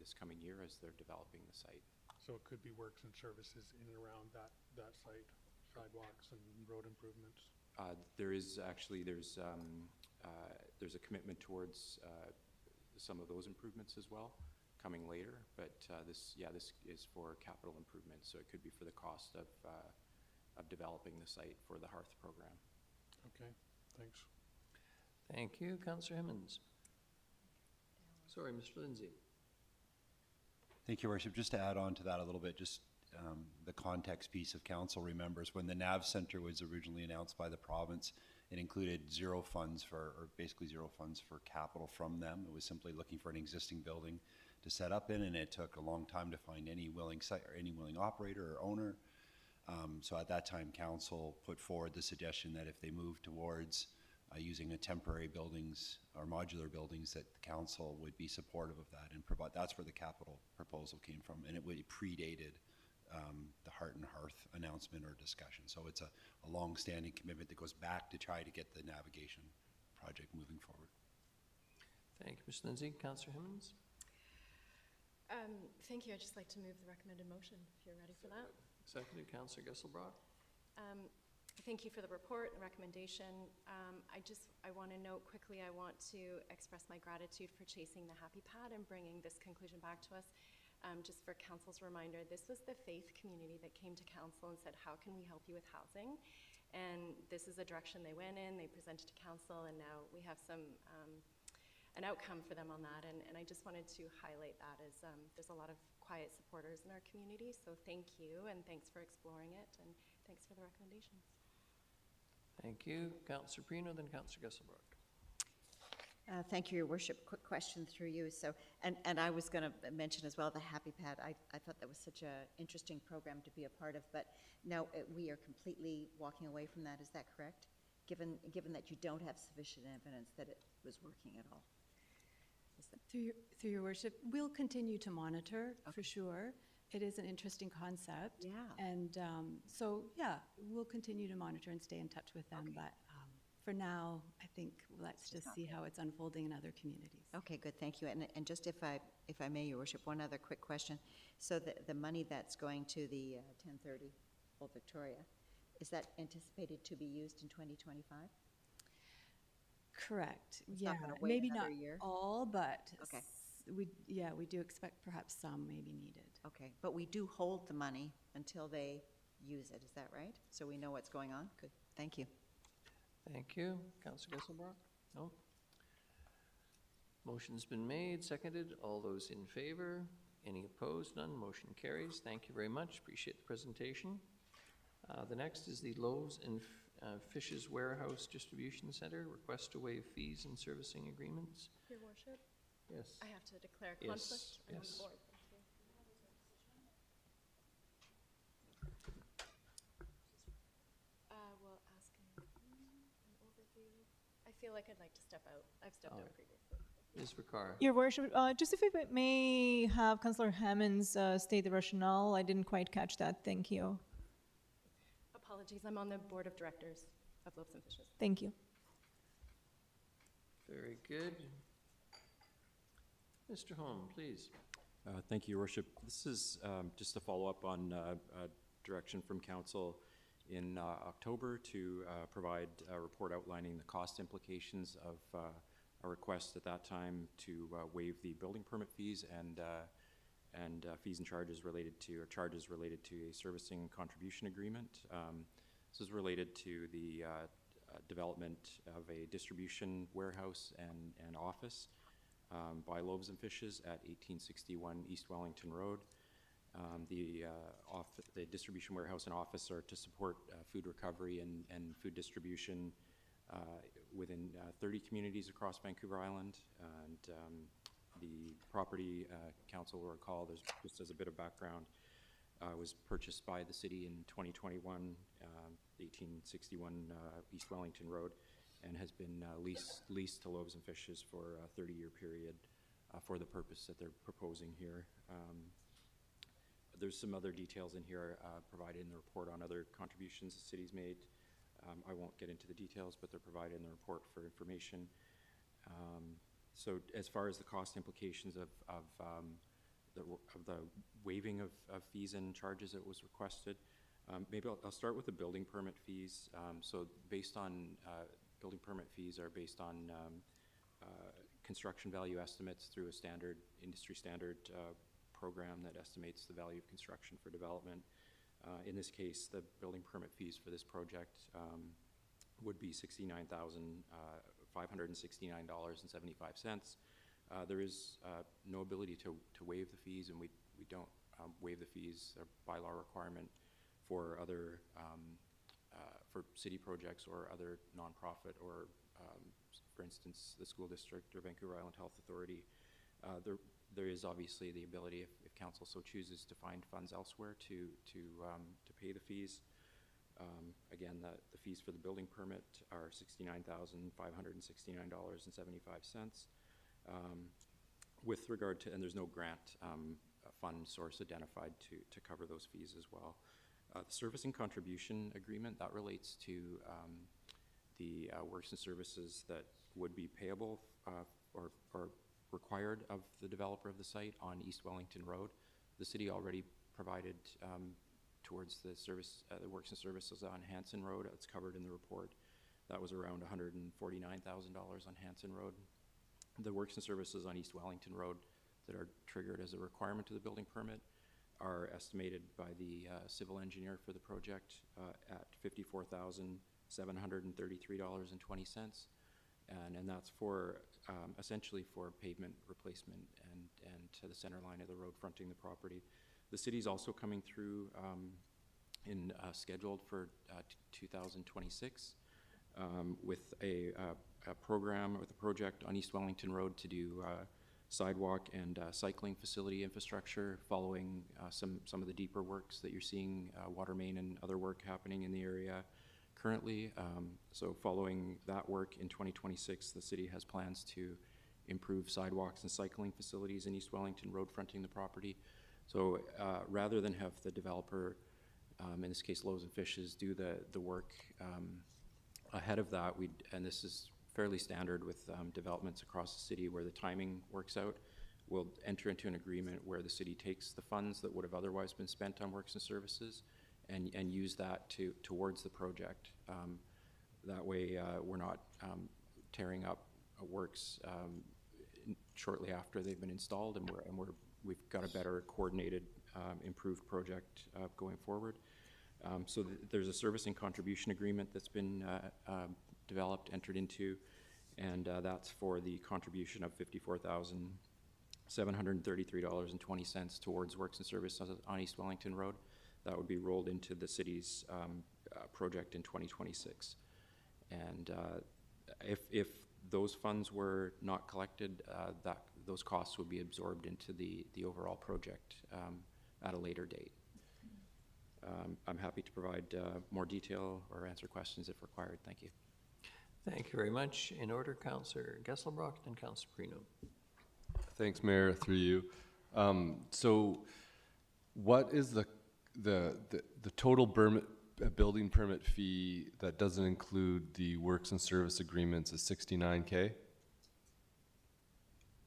this coming year as they're developing the site. So it could be works and services in and around that site, sidewalks and road improvements. There's a commitment towards some of those improvements as well coming later, but this is for capital improvements, so it could be for the cost of developing the site for the Hearth program. Okay, thanks. Thank you. Councillor Himmons. Sorry, Mr. Lindsay. Thank you, Worship. Just to add on to that a little bit, just the context piece of council remembers when the NAV Center was originally announced by the province, it included basically zero funds for capital from them. It was simply looking for an existing building to set up in, and it took a long time to find any willing site or any willing operator or owner. So at that time, council put forward the suggestion that if they moved towards using a temporary buildings or modular buildings, that the council would be supportive of that and provide. That's where the capital proposal came from, and it predated the Heart and Hearth announcement or discussion. So it's a long-standing commitment that goes back to try to get the navigation project moving forward. Thank you, Ms. Lindsay. Councillor Himmons. Thank you. I'd just like to move the recommended motion, if you're ready for that. Seconded. Councillor Gesselbrock. Thank you for the report and recommendation. I want to note quickly, I want to express my gratitude for chasing the HappyPad and bringing this conclusion back to us. Just for council's reminder, this was the faith community that came to council and said, how can we help you with housing? And this is the direction they went in, they presented to council, and now we have an outcome for them on that. And I just wanted to highlight that as there's a lot of quiet supporters in our community, so thank you, and thanks for exploring it, and thanks for the recommendations. Thank you. Councillor Prino, then Councillor Gesselbrock. Thank you, Your Worship. Quick question through you. So, and I was going to mention as well the Happy Pad. I thought that was such an interesting program to be a part of, but now we are completely walking away from that. Is that correct? Given that you don't have sufficient evidence that it was working at all. Through your worship, we'll continue to monitor for sure. It is an interesting concept. Yeah. And so, yeah, we'll continue to monitor and stay in touch with them. But for now, I think let's just see how it's unfolding in other communities. Okay, good, thank you. And just if I may, Your Worship, one other quick question. So the money that's going to the 1030 Old Victoria, is that anticipated to be used in 2025? Correct. It's yeah, not gonna wait maybe another not year? all, but Okay. we do expect perhaps some may be needed. Okay, but we do hold the money until they use it, is that right? So we know what's going on? Good, thank you. Thank you. Councillor Gesselbrock? No? Motion's been made, seconded. All those in favor? Any opposed? None. Motion carries. Thank you very much. Appreciate the presentation. The next is the Loaves and Fishes Warehouse Distribution Center. Request to waive fees and servicing agreements. Your Worship, Yes. I have to declare Yes, conflict. I'm on yes. the board. Thank you. We'll ask an overview. I feel like I'd like to step out. I've stepped out previously. Ms. Ricard? Your Worship, just if I may have Councillor Hammonds state the rationale. I didn't quite catch that. Thank you. Apologies, I'm on the board of directors of Loaves and Fishes. Thank you. Very good. Mr. Holm, please. Thank you, Your Worship. This is just a follow-up on direction from Council in October to provide a report outlining the cost implications of a request at that time to waive the building permit fees and fees and charges related to a servicing contribution agreement. This is related to the development of a distribution warehouse and office by Loaves and Fishes at 1861 East Wellington Road. The distribution warehouse and office are to support food recovery and food distribution within 30 communities across Vancouver Island. And the property, council will recall, there's just as a bit of background, was purchased by the city in 2021, 1861 East Wellington Road, and has been leased to Loaves and Fishes for a 30-year period for the purpose that they're proposing here. There's some other details in here provided in the report on other contributions the city's made. I won't get into the details, but they're provided in the report for information. So as far as the cost implications of the waiving of fees and charges that was requested, maybe I'll start with the building permit fees. So based on building permit fees are based on construction value estimates through a industry standard program that estimates the value of construction for development. In this case, the building permit fees for this project would be $69,569.75. There is no ability to waive the fees, and we don't waive the fees, a bylaw requirement for other for city projects or other nonprofit or for instance the school district or Vancouver Island Health Authority. There is obviously the ability, if council so chooses, to find funds elsewhere to pay the fees. Again, the fees for the building permit are $69,569.75. With regard to, and there's no grant fund source identified to cover those fees as well. The servicing contribution agreement, that relates to the works and services that would be payable or required of the developer of the site on East Wellington Road. The city already provided towards the works and services on Hanson Road. It's covered in the report. That was around $149,000 on Hanson Road. The works and services on East Wellington Road, that are triggered as a requirement to the building permit are estimated by the civil engineer for the project at $54,733.20. And that's for essentially for pavement replacement and to the center line of the road fronting the property. The city's also coming through scheduled for 2026 with a program, with a project on East Wellington Road to do sidewalk and cycling facility infrastructure following some of the deeper works that you're seeing, water main and other work happening in the area currently. So following that work in 2026, the city has plans to improve sidewalks and cycling facilities in East Wellington Road fronting the property. So rather than have the developer, in this case Loaves and Fishes, do the work ahead of that, and this is fairly standard with developments across the city where the timing works out, we'll enter into an agreement where the city takes the funds that would have otherwise been spent on works and services and use that towards the project. That way we're not tearing up works shortly after they've been installed, and we've got a better coordinated, improved project going forward. So there's a servicing contribution agreement that's been developed, entered into, and that's for the contribution of $54,733.20 towards works and services on East Wellington Road. That would be rolled into the city's project in 2026. And if those funds were not collected, those costs would be absorbed into the overall project at a later date. I'm happy to provide more detail or answer questions if required. Thank you. Thank you very much. In order, Councillor Gesselbrock, then Councillor Prino. Thanks, Mayor, through you. So what is the total building permit fee that doesn't include the works and service agreements is $69K?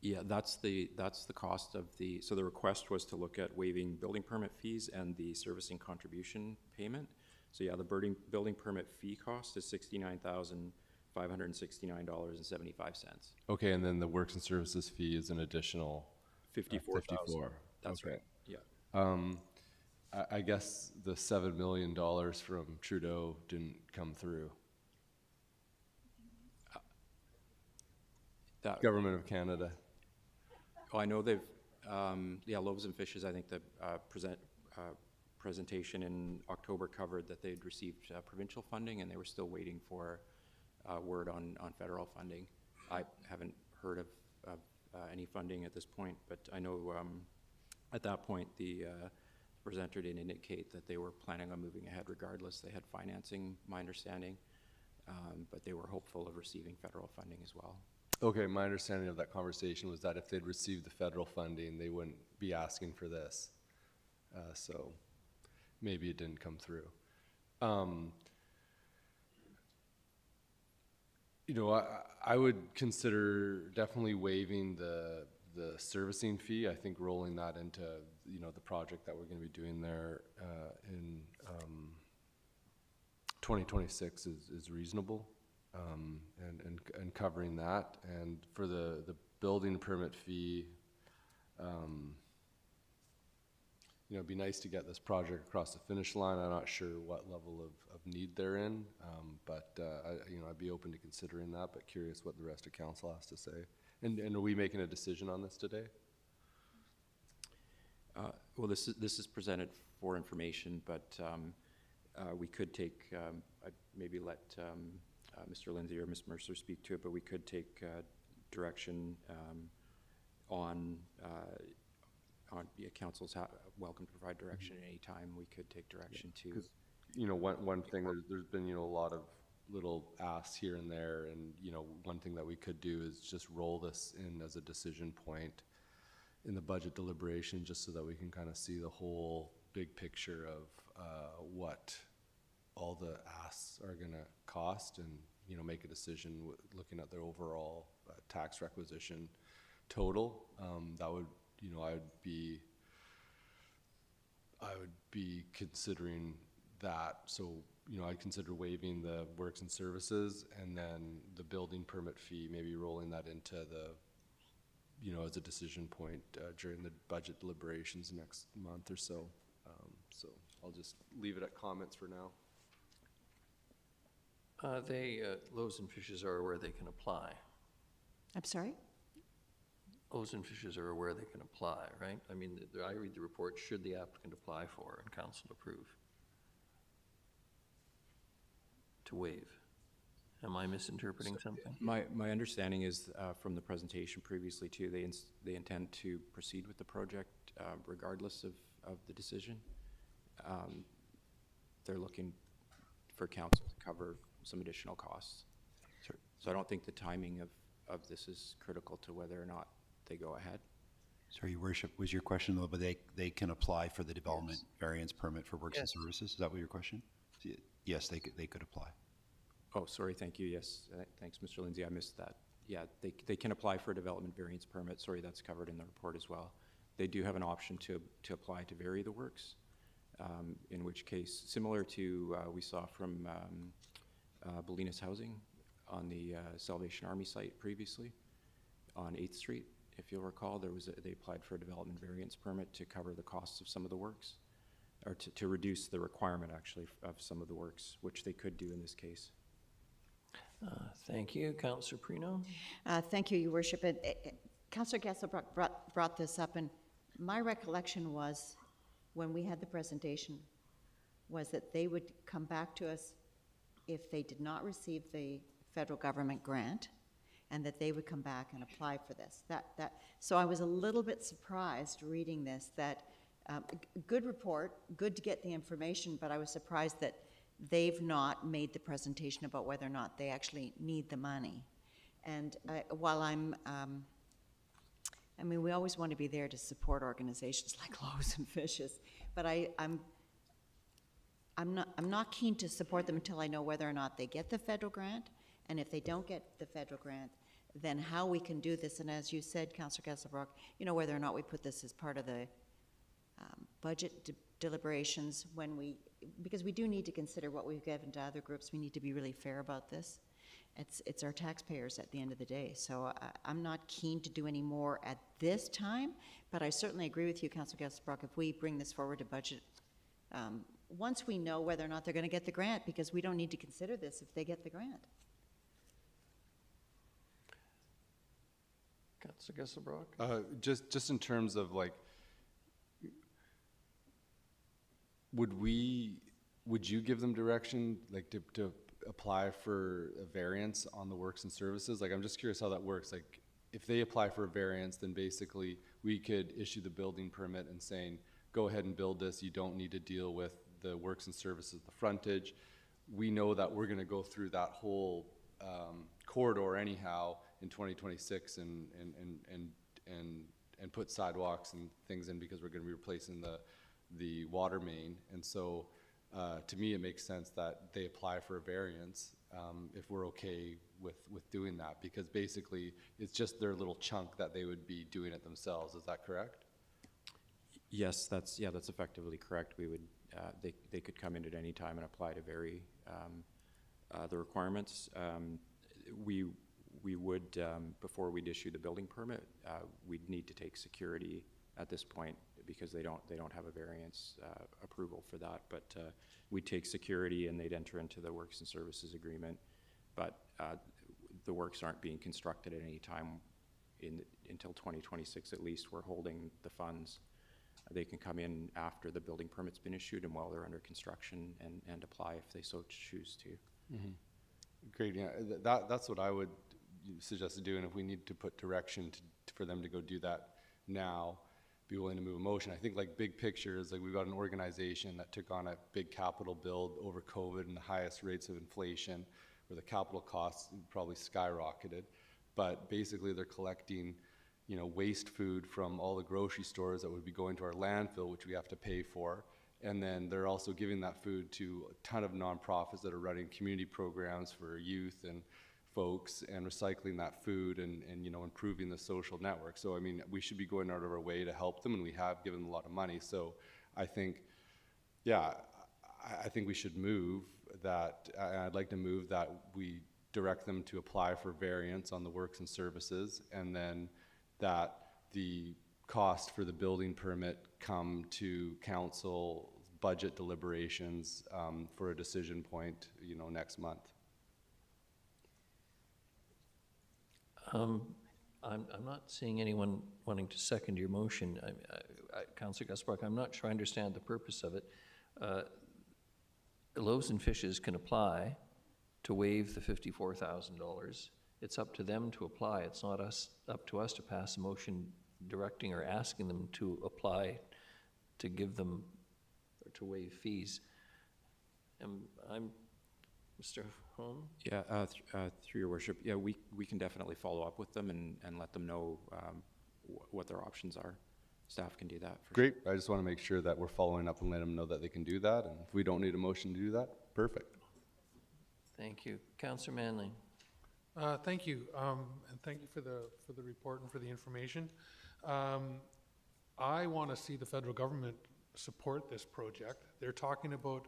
Yeah, that's the cost of so the request was to look at waiving building permit fees and the servicing contribution payment. So yeah, the building permit fee cost is $69,569.75. Okay, and then the works and services fee is an additional 54,000. That's okay. right. Yeah. I guess the $7 million from Trudeau didn't come through. Government of Canada. Oh, I know they've, yeah, Loaves and Fishes, I think the presentation in October covered that they'd received provincial funding and they were still waiting for word on federal funding. I haven't heard of any funding at this point, but I know at that point the presenter did indicate that they were planning on moving ahead regardless. They had financing, my understanding, but they were hopeful of receiving federal funding as well. Okay, my understanding of that conversation was that if they'd received the federal funding, they wouldn't be asking for this. So maybe it didn't come through. You know, I would consider definitely waiving the servicing fee. I think rolling that into, you know, the project that we're going to be doing there in 2026 is reasonable. And covering that, and for the building permit fee, you know, it'd be nice to get this project across the finish line. I'm not sure what level of need they're in, but you know, I'd be open to considering that, but curious what the rest of council has to say. And are we making a decision on this today? Well, this is presented for information, but we could take, I'd maybe let Mr. Lindsay or Ms. Mercer speak to it, but we could take direction on council's welcome to provide direction at any time. We could take direction to. Because, you know, one thing, there's been, you know, a lot of little asks here and there, and, you know, one thing that we could do is just roll this in as a decision point in the budget deliberation, just so that we can kind of see the whole big picture of what all the asks are going to cost, and, you know, make a decision looking at the overall tax requisition total. That would, you know, I would be considering that. So, you know, I'd consider waiving the works and services, and then the building permit fee, maybe rolling that into as a decision point during the budget deliberations next month or so. So I'll just leave it at comments for now. Loaves and Fishes are aware they can apply. I'm sorry? Loaves and Fishes are aware they can apply, right? I mean, I read the report, should the applicant apply for and council approve to waive. Am I misinterpreting something? My understanding is from the presentation previously too, they intend to proceed with the project regardless of the decision. They're looking for council to cover some additional costs. Sure. So I don't think the timing of this is critical to whether or not they go ahead. Sorry, Your Worship, was your question though, but they can apply for the development variance permit for works and services? Is that what your question? Yes, they could apply. Oh, sorry, thank you, yes. Thanks, Mr. Lindsay, I missed that. Yeah, they can apply for a development variance permit. Sorry, that's covered in the report as well. They do have an option to apply to vary the works, in which case, similar to we saw from Bolinas Housing on the Salvation Army site previously on 8th Street, if you'll recall, they applied for a development variance permit to cover the costs of some of the works, or to reduce the requirement actually of some of the works, which they could do in this case. Thank you. Councillor Prino? Thank you, Your Worship. Councillor Gasselbrook brought this up, and my recollection was, when we had the presentation, was that they would come back to us if they did not receive the federal government grant, and that they would come back and apply for this. So I was a little bit surprised reading this, that good report, good to get the information, but I was surprised that they've not made the presentation about whether or not they actually need the money. And while I mean, we always want to be there to support organizations like Loaves and Fishes, but I'm not keen to support them until I know whether or not they get the federal grant, and if they don't get the federal grant, then how we can do this. And as you said, Councillor Gasselbrook, whether or not we put this as part of the budget deliberations because we do need to consider what we've given to other groups. We need to be really fair about this. It's our taxpayers at the end of the day. So I'm not keen to do any more at this time, but I certainly agree with you, Councillor Gasselbrook, if we bring this forward to budget, once we know whether or not they're going to get the grant, because we don't need to consider this if they get the grant. Councillor Gasselbrook? Just in terms of would you give them direction to apply for a variance on the works and services? I'm just curious how that works. If they apply for a variance, then basically we could issue the building permit and saying, go ahead and build this. You don't need to deal with the works and services, the frontage. We know that we're going to go through that whole corridor anyhow in 2026 and put sidewalks and things in because we're going to be replacing the water main. And so to me, it makes sense that they apply for a variance if we're okay with doing that, because basically it's just their little chunk that they would be doing it themselves. Is that correct? Yes, that's effectively correct. We would they could come in at any time and apply to vary the requirements. We would before we'd issue the building permit, we'd need to take security at this point because they don't have a variance approval for that. But we'd take security and they'd enter into the works and services agreement. But the works aren't being constructed at any time until 2026 at least. We're holding the funds. They can come in after the building permit's been issued and while they're under construction and apply if they so choose to. Mm-hmm. Great, yeah, that's what I would suggest doing. If we need to put direction for them to go do that now, be willing to move a motion. I think big picture is we've got an organization that took on a big capital build over COVID and the highest rates of inflation, where the capital costs probably skyrocketed. But basically they're collecting waste food from all the grocery stores that would be going to our landfill, which we have to pay for. And then they're also giving that food to a ton of nonprofits that are running community programs for youth and folks and recycling that food and improving the social network. So, I mean, we should be going out of our way to help them, and we have given them a lot of money. So I think, yeah, I think we should move that. I'd like to move that we direct them to apply for variance on the works and services, and then that the cost for the building permit come to council budget deliberations for a decision point, next month. I'm not seeing anyone wanting to second your motion. Councillor Gusbrook, I'm not sure I understand the purpose of it. Loaves and Fishes can apply to waive the $54,000. It's up to them to apply. It's not up to us to pass a motion directing or asking them to apply to give them or to waive fees. I'm Mr. Holm? Yeah, through your worship, yeah, we can definitely follow up with them and let them know what their options are. Staff can do that. Great. I just want to make sure that we're following up and letting them know that they can do that. And if we don't need a motion to do that, perfect. Thank you. Councillor Manley. Thank you, and thank you for the report and for the information. I want to see the federal government support this project. They're talking about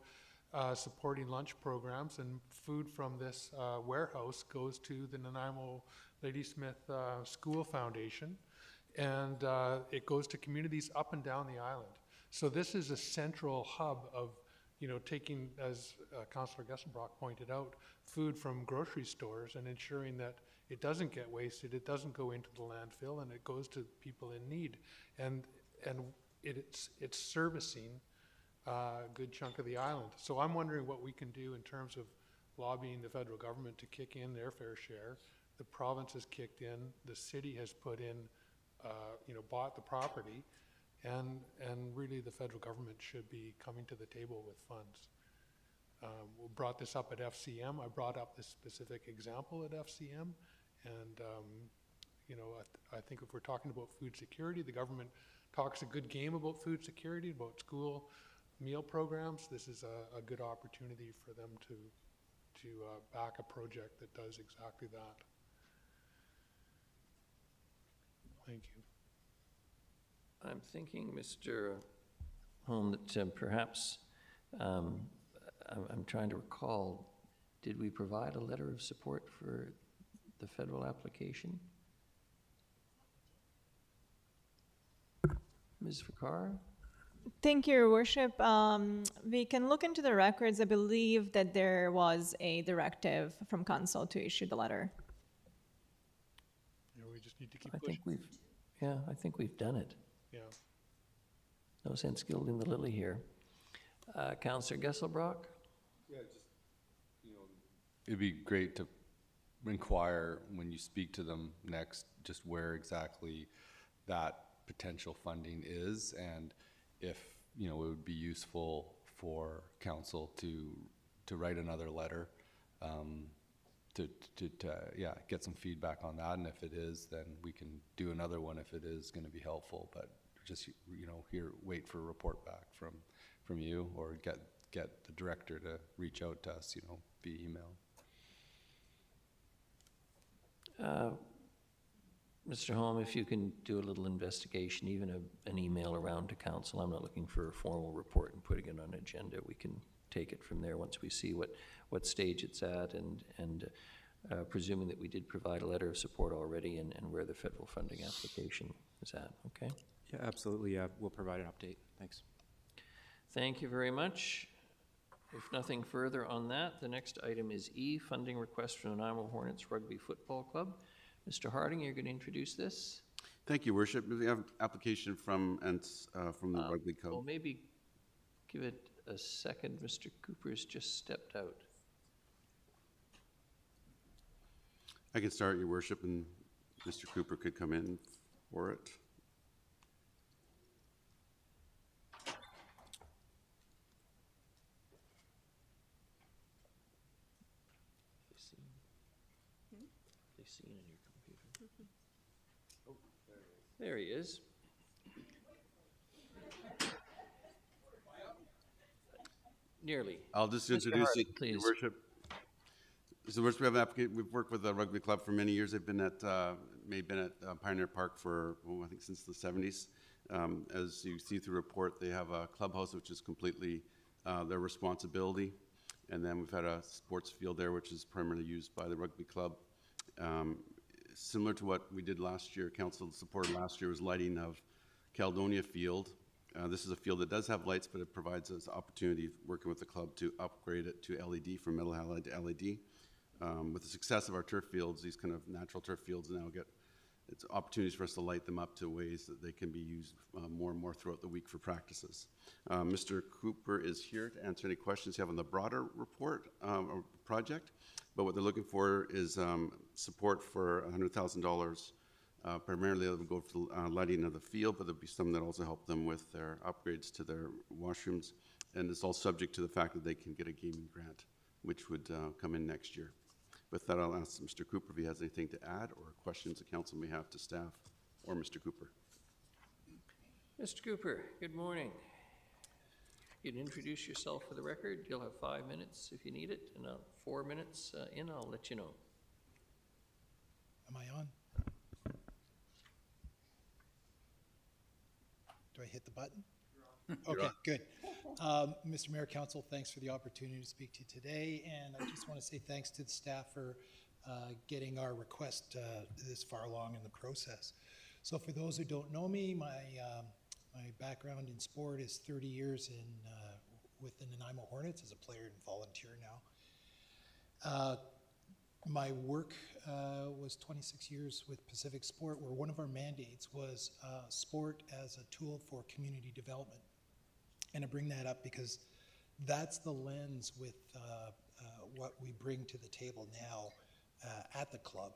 supporting lunch programs, and food from this warehouse goes to the Nanaimo Ladysmith School Foundation, and it goes to communities up and down the island. So this is a central hub of, taking, as Councillor Gesselbrock pointed out, food from grocery stores and ensuring that it doesn't get wasted, it doesn't go into the landfill, and it goes to people in need. And it's servicing a good chunk of the island. So I'm wondering what we can do in terms of lobbying the federal government to kick in their fair share. The province has kicked in, the city has put in, bought the property, and really the federal government should be coming to the table with funds. We brought this up at FCM. I brought up this specific example at FCM, and I think if we're talking about food security, the government talks a good game about food security, about school meal programs. This is a good opportunity for them to back a project that does exactly that. Thank you. I'm thinking, Mr. Holm, that perhaps I'm trying to recall, did we provide a letter of support for the federal application? Ms. Fakar? Thank you, Your Worship. We can look into the records. I believe that there was a directive from council to issue the letter. Yeah, we just need to keep I pushing. I think we've done it. Yeah. No sense gilding the lily here. Councillor Gesselbrock? Yeah, just, it'd be great to inquire when you speak to them next, just where exactly that potential funding is, and if, it would be useful for council to write another letter, to get some feedback on that, and if it is, then we can do another one if it is going to be helpful, but just, wait for a report back from you, or get the director to reach out to us, via email. Mr. Holm, if you can do a little investigation, even an email around to council. I'm not looking for a formal report and putting it on an agenda. We can take it from there once we see what stage it's at, and presuming that we did provide a letter of support already, and where the federal funding application is at, okay? Yeah, absolutely. We'll provide an update. Thanks. Thank you very much. If nothing further on that, the next item is E, funding request from the Nanaimo Hornets Rugby Football Club. Mr. Harding, you're going to introduce this? Thank you, Worship. We have an application from the Rugby Club. Well, maybe give it a second. Mr. Cooper's just stepped out. I can start, Your Worship, and Mr. Cooper could come in for it. Seen in your computer. Oh, there he is. Nearly. I'll just Mr. introduce Harding, you, please. Your Worship. So, Worship, we have an application. We've worked with the Rugby Club for many years. They've been at Pioneer Park for, I think, since the 70s. As you see through the report, they have a clubhouse which is completely their responsibility, and then we've had a sports field there which is primarily used by the Rugby Club. similar to what we did last year, council supported last year was lighting of Caledonia Field. This is a field that does have lights, but it provides us opportunity, working with the club, to upgrade it to LED, from metal halide to LED. With the success of our turf fields, these kind of natural turf fields now get it's opportunities for us to light them up to ways that they can be used more and more throughout the week for practices. Mr. Cooper is here to answer any questions you have on the broader report or project, but what they're looking for is support for $100,000. Primarily, it would go for lighting of the field, but there'll be some that also help them with their upgrades to their washrooms, and it's all subject to the fact that they can get a gaming grant, which would come in next year. With that, I'll ask Mr. Cooper if he has anything to add or questions the council may have to staff or Mr. Cooper. Mr. Cooper, good morning. You can introduce yourself for the record. You'll have 5 minutes if you need it, and 4 minutes in, I'll let you know. Am I on? Do I hit the button? Okay, good. Mr. Mayor, Council, thanks for the opportunity to speak to you today, and I just want to say thanks to the staff for getting our request this far along in the process. So for those who don't know me, my background in sport is 30 years with the Nanaimo Hornets as a player and volunteer now. My work was 26 years with Pacific Sport, where one of our mandates was sport as a tool for community development. And I bring that up because that's the lens with what we bring to the table now at the club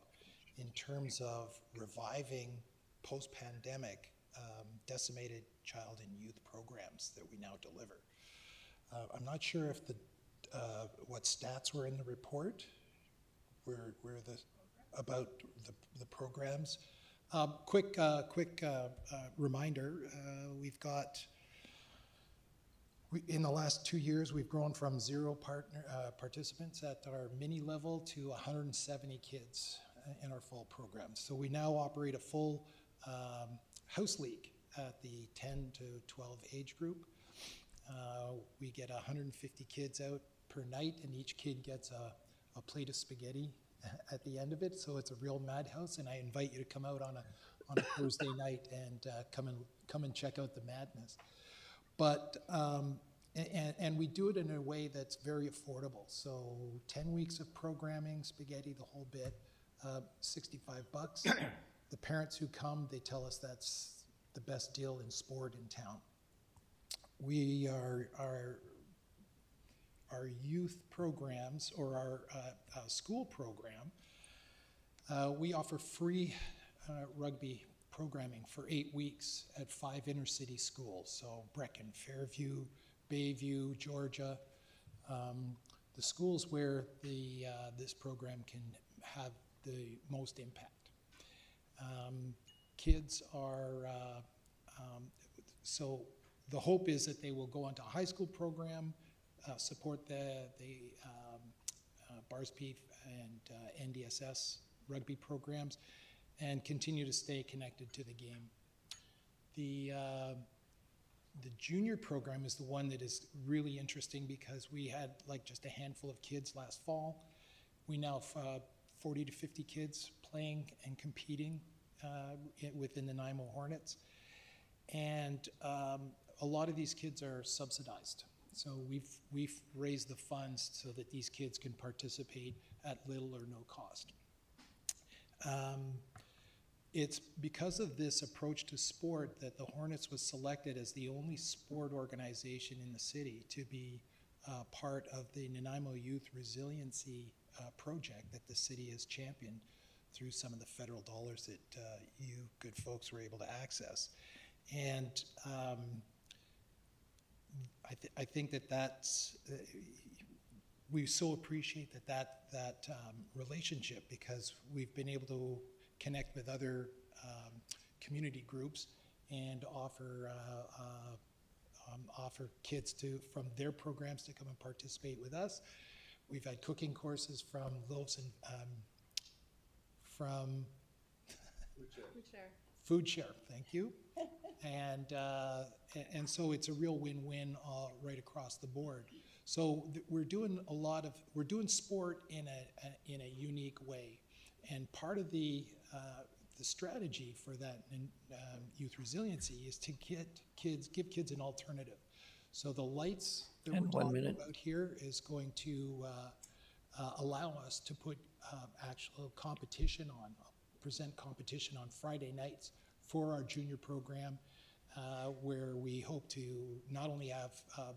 in terms of reviving post-pandemic decimated child and youth programs that we now deliver. I'm not sure if what stats were in the report about the programs. Quick reminder, we've got, in the last 2 years, we've grown from 0 participants at our mini level to 170 kids in our full program. So we now operate a full house league at the 10 to 12 age group. We get 150 kids out per night, and each kid gets a plate of spaghetti at the end of it. So it's a real madhouse, and I invite you to come out on a Thursday night and come and check out the madness. But and we do it in a way that's very affordable. So 10 weeks of programming, spaghetti, the whole bit, $65. The parents who come, they tell us that's the best deal in sport in town. We our youth programs, or our school program, we offer free rugby programming for 8 weeks at 5 inner-city schools. So Brecken, Fairview, Bayview, Georgia, the schools where this program can have the most impact. Kids are, so the hope is that they will go onto a high school program, support the BARSP and NDSS rugby programs, and continue to stay connected to the game. The junior program is the one that is really interesting because we had like just a handful of kids last fall. We now have 40 to 50 kids playing and competing within the Nanaimo Hornets. And a lot of these kids are subsidized. So we've raised the funds so that these kids can participate at little or no cost. It's because of this approach to sport that the Hornets was selected as the only sport organization in the city to be part of the Nanaimo Youth Resiliency project that the city has championed through some of the federal dollars that you good folks were able to access. And I think that's, we so appreciate that relationship, because we've been able to connect with other community groups and offer kids from their programs to come and participate with us. We've had cooking courses from Loaves and from Food Share, thank you. And so it's a real win-win right across the board. So we're doing sport in a unique way. And part of the the strategy for that youth resiliency is to give kids an alternative. So the lights that And we're 1 talking minute. about here is going to allow us to put actual competition on, present competition on Friday nights for our junior program, where we hope to not only have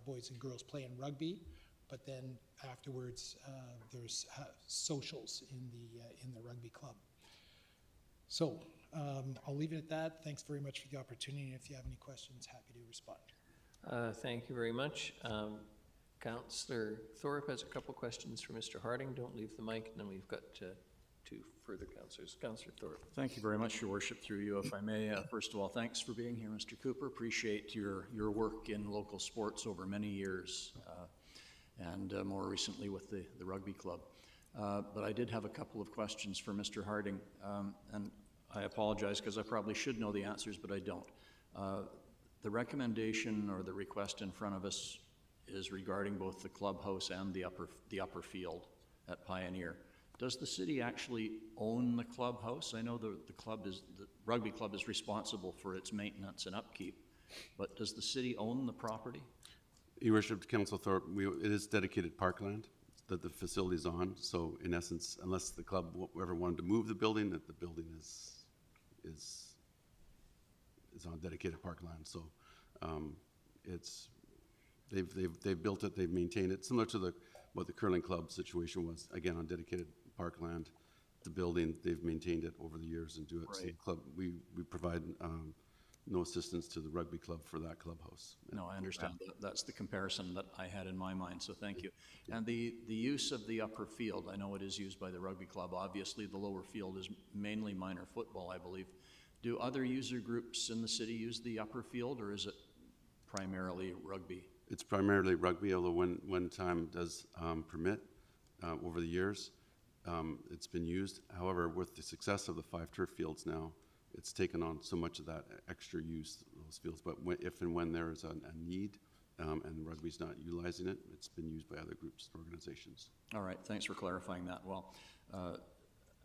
boys and girls play in rugby, but then afterwards there's socials in the rugby club. So I'll leave it at that. Thanks very much for the opportunity. If you have any questions, happy to respond. Thank you very much. Councillor Thorpe has a couple questions for Mr. Harding. Don't leave the mic, and then we've got two further councillors. Councillor Thorpe. Thank you very much, Your Worship. Through you, if I may, first of all, thanks for being here, Mr. Cooper. Appreciate your work in local sports over many years, and more recently with the rugby club. But I did have a couple of questions for Mr. Harding, and I apologize because I probably should know the answers, but I don't. The recommendation or the request in front of us is regarding both the clubhouse and the upper field at Pioneer. Does the city actually own the clubhouse? I know the rugby club is responsible for its maintenance and upkeep, but does the city own the property? Your Worship, Council Thorpe, it is dedicated parkland that the facility is on. So in essence, unless the club ever wanted to move the building, that the building is on dedicated parkland. So they've built it, they've maintained it, similar to what the curling club situation was. Again, on dedicated parkland, the building, they've maintained it over the years and do it. Right. So the club, we provide no assistance to the rugby club for that clubhouse. No, I understand. That's the comparison that I had in my mind, so thank you. And the use of the upper field, I know it is used by the rugby club. Obviously, the lower field is mainly minor football, I believe. Do other user groups in the city use the upper field, or is it primarily rugby? It's primarily rugby, although when time does permit over the years, it's been used. However, with the success of the 5 turf fields now, it's taken on so much of that extra use, those fields. But if and when there is a need and rugby's not utilizing it, it's been used by other groups and organizations. All right, thanks for clarifying that. Well,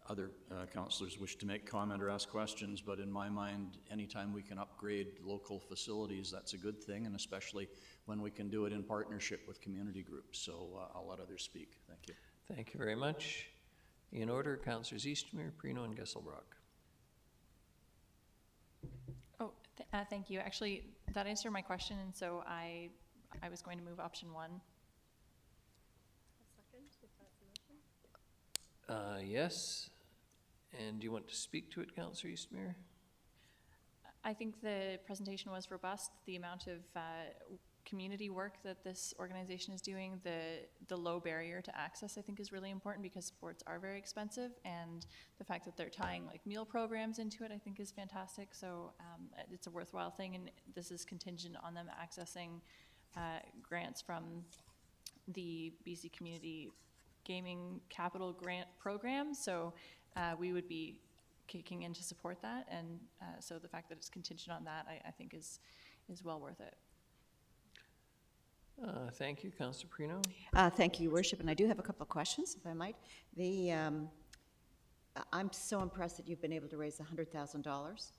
other councillors wish to make comment or ask questions, but in my mind, anytime we can upgrade local facilities, that's a good thing, and especially when we can do it in partnership with community groups. So I'll let others speak. Thank you. Thank you very much. In order, Councillors Eastmere, Prino, and Gesselbrock. Oh, thank you. Actually, that answered my question, and so I was going to move option 1. Yes. And do you want to speak to it, Councillor Eastmere? I think the presentation was robust. The amount of community work that this organization is doing, the low barrier to access, I think, is really important because sports are very expensive, and the fact that they're tying like meal programs into it, I think, is fantastic. So it's a worthwhile thing, and this is contingent on them accessing grants from the BC Community Gaming Capital Grant Program. So we would be kicking in to support that, and so the fact that it's contingent on that, I think, is well worth it. Thank you, Councillor Prino. Thank you, Your Worship, and I do have a couple of questions, if I might. I'm so impressed that you've been able to raise $100,000.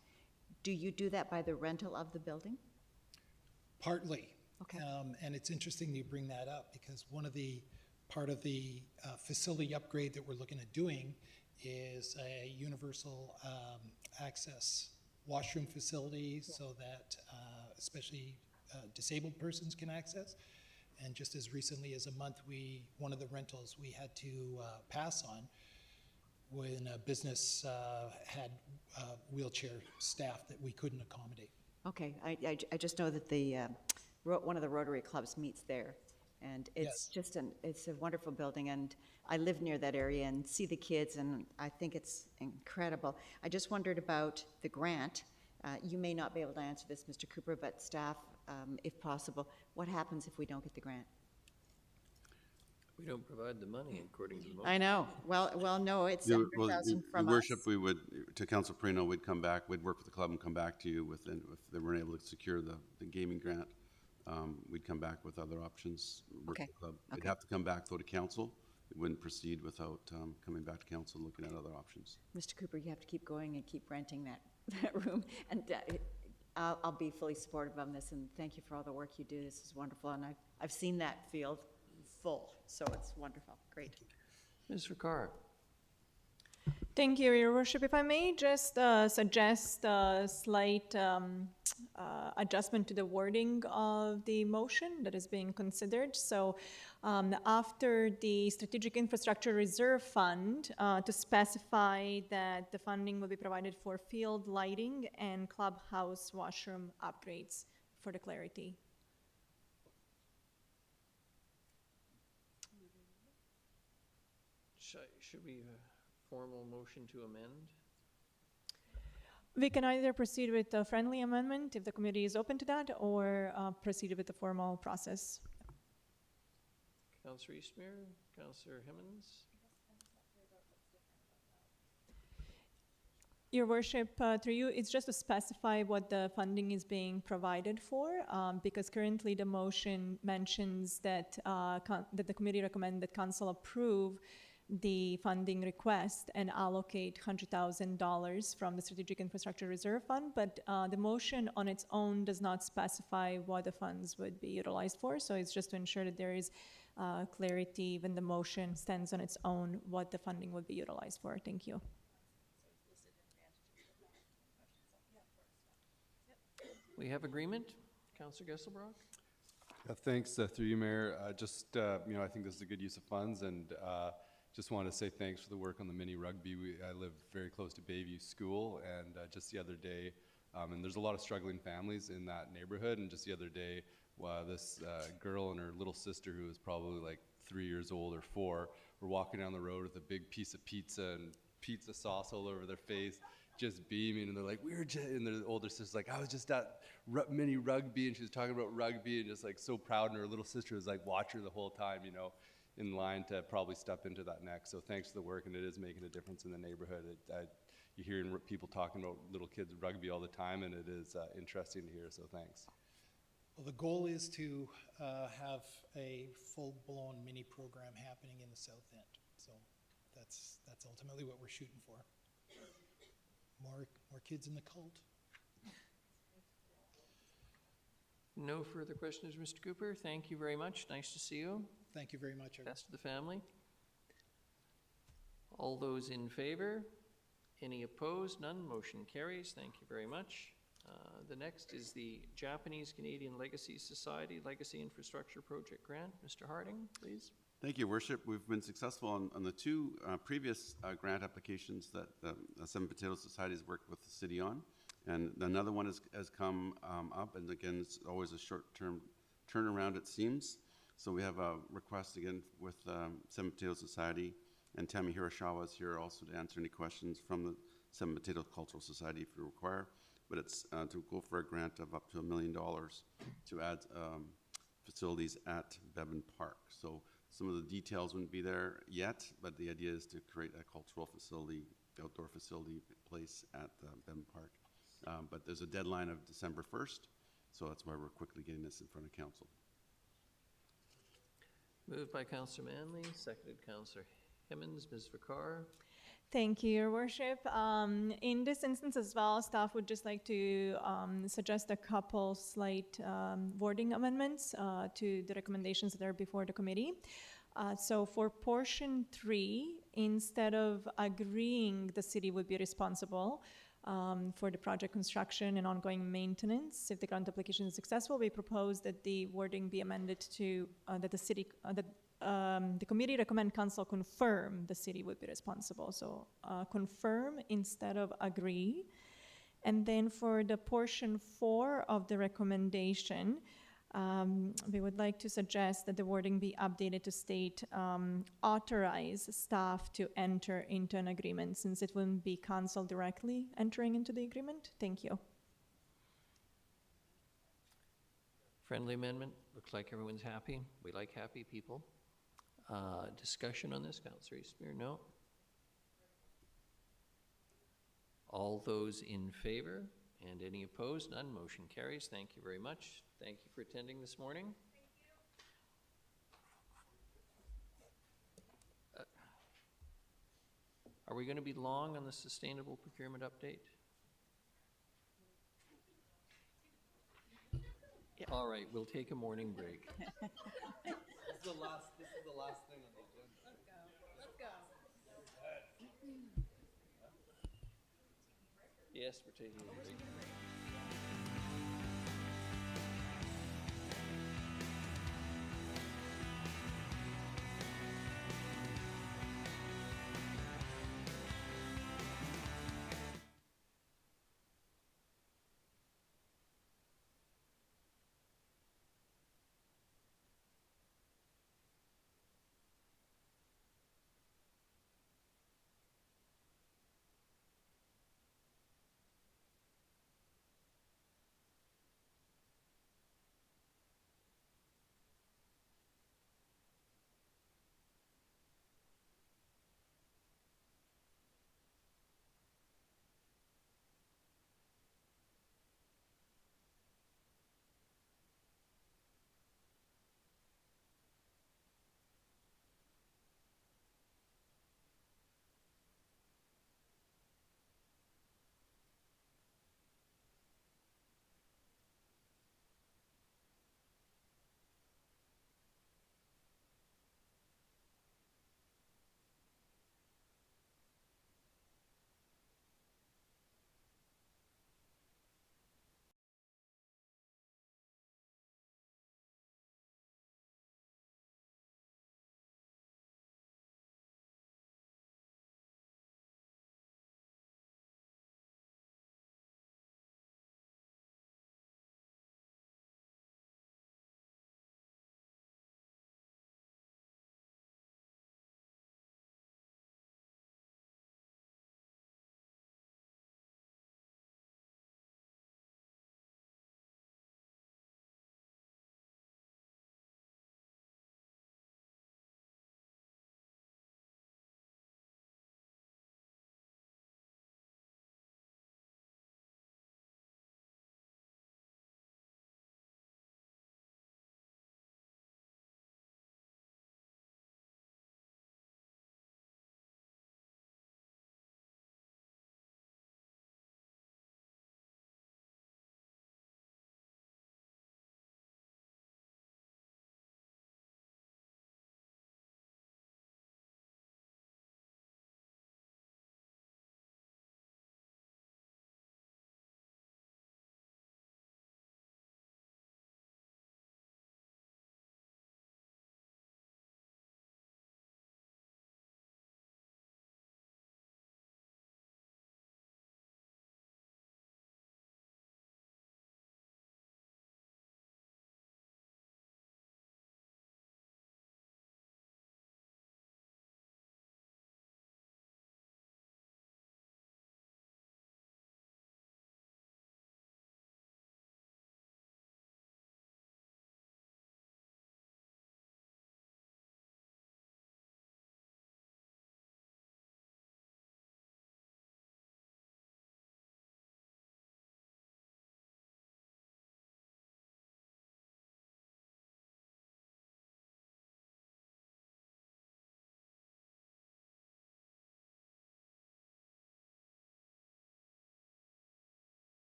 Do you do that by the rental of the building? Partly. Okay. And it's interesting you bring that up because part of the facility upgrade that we're looking at doing is a universal access washroom facility so that especially disabled persons can access. And just as recently as a month, one of the rentals we had to pass on when a business had wheelchair staff that we couldn't accommodate. Okay, I just know that one of the Rotary clubs meets there, and it's just it's a wonderful building, and I live near that area and see the kids, and I think it's incredible. I just wondered about the grant. You may not be able to answer this, Mr. Cooper, but staff, if possible, what happens if we don't get the grant? We don't provide the money according to the motion. I know. Well, no, it's $100,000 from Your Worship, us. we would, to Council Perino, we'd come back, we'd work with the club and come back to you if they weren't able to secure the gaming grant. We'd come back with other options, work with the club. It'd have to come back though to council, it wouldn't proceed without coming back to council, looking at other options. Mr. Cooper, you have to keep going and keep renting that, that room. And I'll be fully supportive of this, and thank you for all the work you do. This is wonderful, and I've seen that field full, so it's wonderful. Great. Ms. Ricard. Thank you, Your Worship. If I may just suggest a slight adjustment to the wording of the motion that is being considered. So after the Strategic Infrastructure Reserve Fund, to specify that the funding will be provided for field lighting and clubhouse washroom upgrades for the clarity. Should we formal motion to amend? We can either proceed with a friendly amendment if the committee is open to that, or proceed with the formal process. Councillor Eastmere, Councillor Hemmens. Your Worship, through you, it's just to specify what the funding is being provided for, because currently the motion mentions that, that the committee recommend that council approve the funding request and allocate $100,000 from the Strategic Infrastructure Reserve Fund, but the motion on its own does not specify what the funds would be utilized for. So it's just to ensure that there is clarity when the motion stands on its own what the funding would be utilized for. Thank you. We have agreement. Councillor Gesselbrock. Thanks through you, Mayor. Just you know, I think this is a good use of funds, and just want to say thanks for the work on the mini rugby. I live very close to Bayview School, and just the other day, and there's a lot of struggling families in that neighborhood, and just the other day, this girl and her little sister, who was probably like 3 years old or 4, were walking down the road with a big piece of pizza and pizza sauce all over their face, just beaming, and they're like, and their older sister's like, I was just at mini rugby, and she was talking about rugby, and just like so proud, and her little sister was like, watch her the whole time, you know, in line to probably step into that next. So thanks for the work, and it is making a difference in the neighborhood. You're hearing people talking about little kids rugby all the time, and it is interesting to hear, so thanks. Well, the goal is to have a full-blown mini program happening in the south end. So that's ultimately what we're shooting for. More kids in the cult. No further questions, Mr. Cooper. Thank you very much. Nice to see you. Thank you very much. Best to the family. All those in favor? Any opposed? None. Motion carries. Thank you very much. The next is the Japanese Canadian Legacy Society Legacy Infrastructure Project Grant. Mr. Harding, please. Thank you, Worship. We've been successful on the two previous grant applications that the Seven Potato Society has worked with the city on. And another one has come up, and again, it's always a short-term turnaround, it seems. So we have a request again with Seven Potato Society, and Tammy Hiroshawa is here also to answer any questions from the Seven Potato Cultural Society if you require. But it's to go for a grant of up to $1 million to add facilities at Bevan Park. So some of the details wouldn't be there yet, but the idea is to create a cultural facility, outdoor facility place at Bevan Park. But there's a deadline of December 1st, so that's why we're quickly getting this in front of council. Moved by Councillor Manley, seconded Councillor Hemmens. Ms. Vicar. Thank you, Your Worship. In this instance as well, staff would just like to suggest a couple slight wording amendments to the recommendations that are before the committee. So for portion 3, instead of agreeing the city would be responsible for the project construction and ongoing maintenance, if the grant application is successful, we propose that the wording be amended to that the city, the committee recommend council confirm the city would be responsible. So confirm instead of agree. And then for the portion 4 of the recommendation, we would like to suggest that the wording be updated to state authorize staff to enter into an agreement, since it wouldn't be council directly entering into the agreement. Thank you. Friendly amendment. Looks like everyone's happy. We like happy people. Discussion on this, Councillor Eastmere? No. All those in favor and any opposed? None. Motion carries. Thank you very much. Thank you for attending this morning. Are we going to be long on the sustainable procurement update? All right, we'll take a morning break. This is the last thing on the agenda. Let's go. Yes, we're taking a break.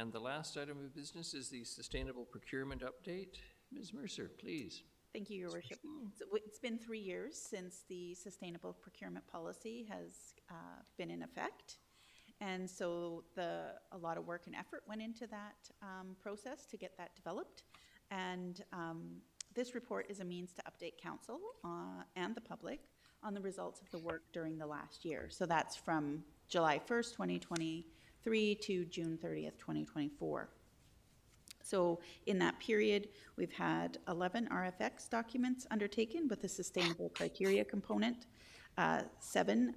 And the last item of business is the sustainable procurement update. Ms. Mercer, please. Thank you, Your Worship. So it's been 3 years since the sustainable procurement policy has been in effect. And so a lot of work and effort went into that process to get that developed. And this report is a means to update council and the public on the results of the work during the last year. So that's from July 1st, 2023 to June 30th, 2024. So in that period, we've had 11 RFX documents undertaken with a sustainable criteria component. 7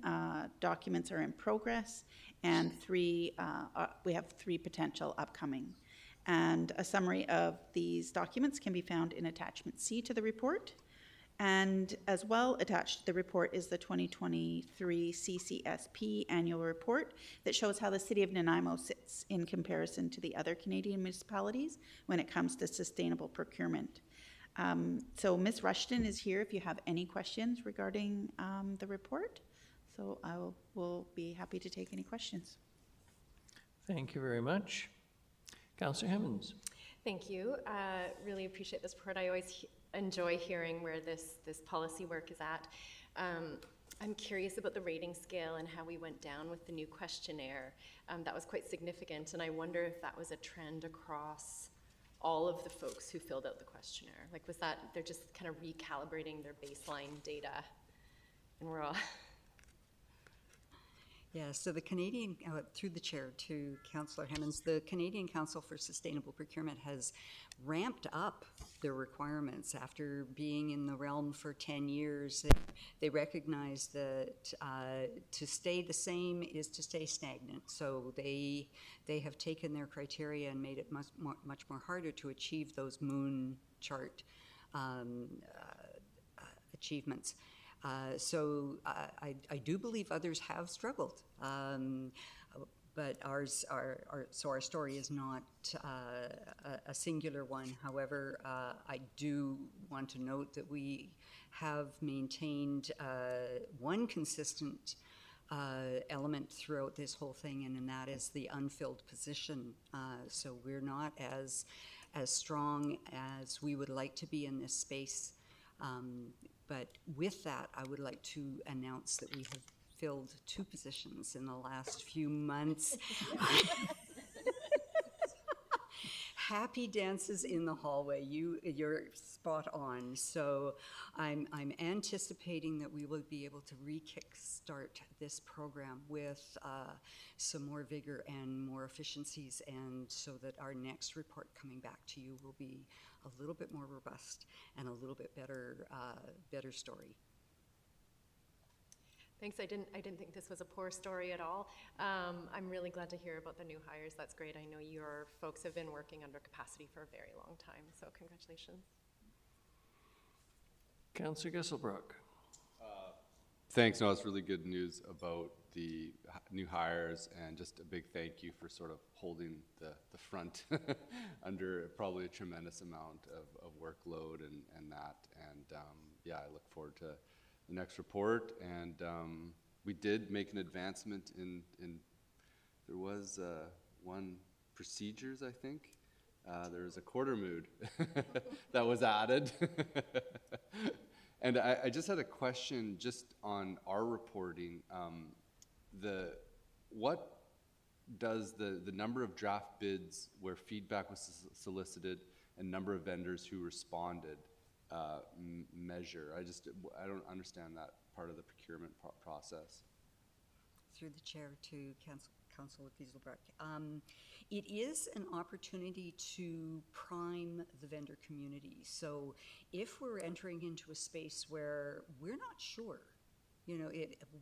documents are in progress, and we have 3 potential upcoming. And a summary of these documents can be found in Attachment C to the report. And as well attached to the report is the 2023 CCSP annual report that shows how the City of Nanaimo sits in comparison to the other Canadian municipalities when it comes to sustainable procurement. So Ms. Rushton is here if you have any questions regarding the report. So I will be happy to take any questions. Thank you very much. Councillor Hemmons. Thank you. Really appreciate this report. I always enjoy hearing where this policy work is at. I'm curious about the rating scale and how we went down with the new questionnaire. That was quite significant, and I wonder if that was a trend across all of the folks who filled out the questionnaire. Like, was that they're just kind of recalibrating their baseline data, and we're all... Yeah, so the Canadian, through the chair to Councillor Hemmons, the Canadian Council for Sustainable Procurement has ramped up their requirements after being in the realm for 10 years. They recognize that to stay the same is to stay stagnant. So they have taken their criteria and made it much more harder to achieve those moon chart achievements. So I do believe others have struggled, but our story is not a singular one. However, I do want to note that we have maintained one consistent element throughout this whole thing, and that is the unfilled position. So we're not as strong as we would like to be in this space. But with that, I would like to announce that we have filled 2 positions in the last few months. Happy dances in the hallway. You're spot on. So I'm anticipating that we will be able to re-kickstart this program with some more vigor and more efficiencies, and so that our next report coming back to you will be a little bit more robust and a little bit better story. Thanks. I didn't think this was a poor story at all. I'm really glad to hear about the new hires. That's great. I know your folks have been working under capacity for a very long time, so congratulations. Councillor Gesselbrock. Thanks. No, it's really good news about the new hires, and just a big thank you for sort of holding the front under probably a tremendous amount of workload and that. And yeah, I look forward to the next report. And we did make an advancement in there was one procedures, I think. There was a quarter mood that was added. And I just had a question just on our reporting. What does the number of draft bids where feedback was solicited and number of vendors who responded measure? I don't understand that part of the procurement process. Through the chair to Councillor Gesselbrock. It is an opportunity to prime the vendor community. So if we're entering into a space where we're not sure,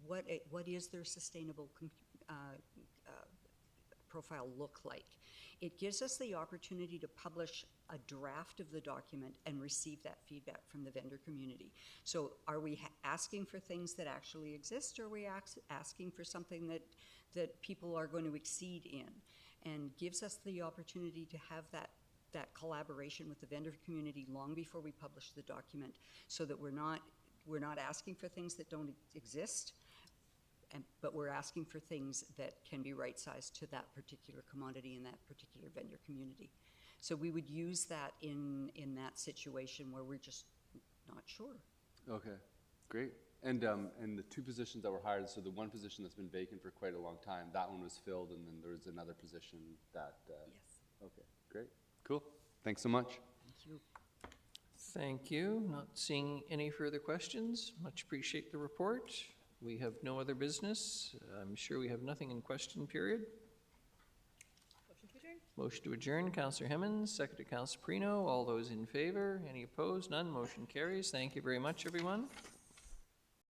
what is their sustainable profile look like, it gives us the opportunity to publish a draft of the document and receive that feedback from the vendor community. So are we asking for things that actually exist, or are we asking for something that people are going to exceed in? And gives us the opportunity to have that collaboration with the vendor community long before we publish the document, so that we're not asking for things that don't exist, but we're asking for things that can be right-sized to that particular commodity and that particular vendor community. So we would use that in that situation where we're just not sure. Okay, great. And the two positions that were hired, so the one position that's been vacant for quite a long time, that one was filled, and then there's another position that. Yes. Okay, great, cool. Thanks so much. Thank you. Thank you. Not seeing any further questions. Much appreciate the report. We have no other business. I'm sure we have nothing in question period. Motion to adjourn. Motion to adjourn, Councillor Hemmons, seconded Councillor Perino. All those in favor? Any opposed? None. Motion carries. Thank you very much, everyone.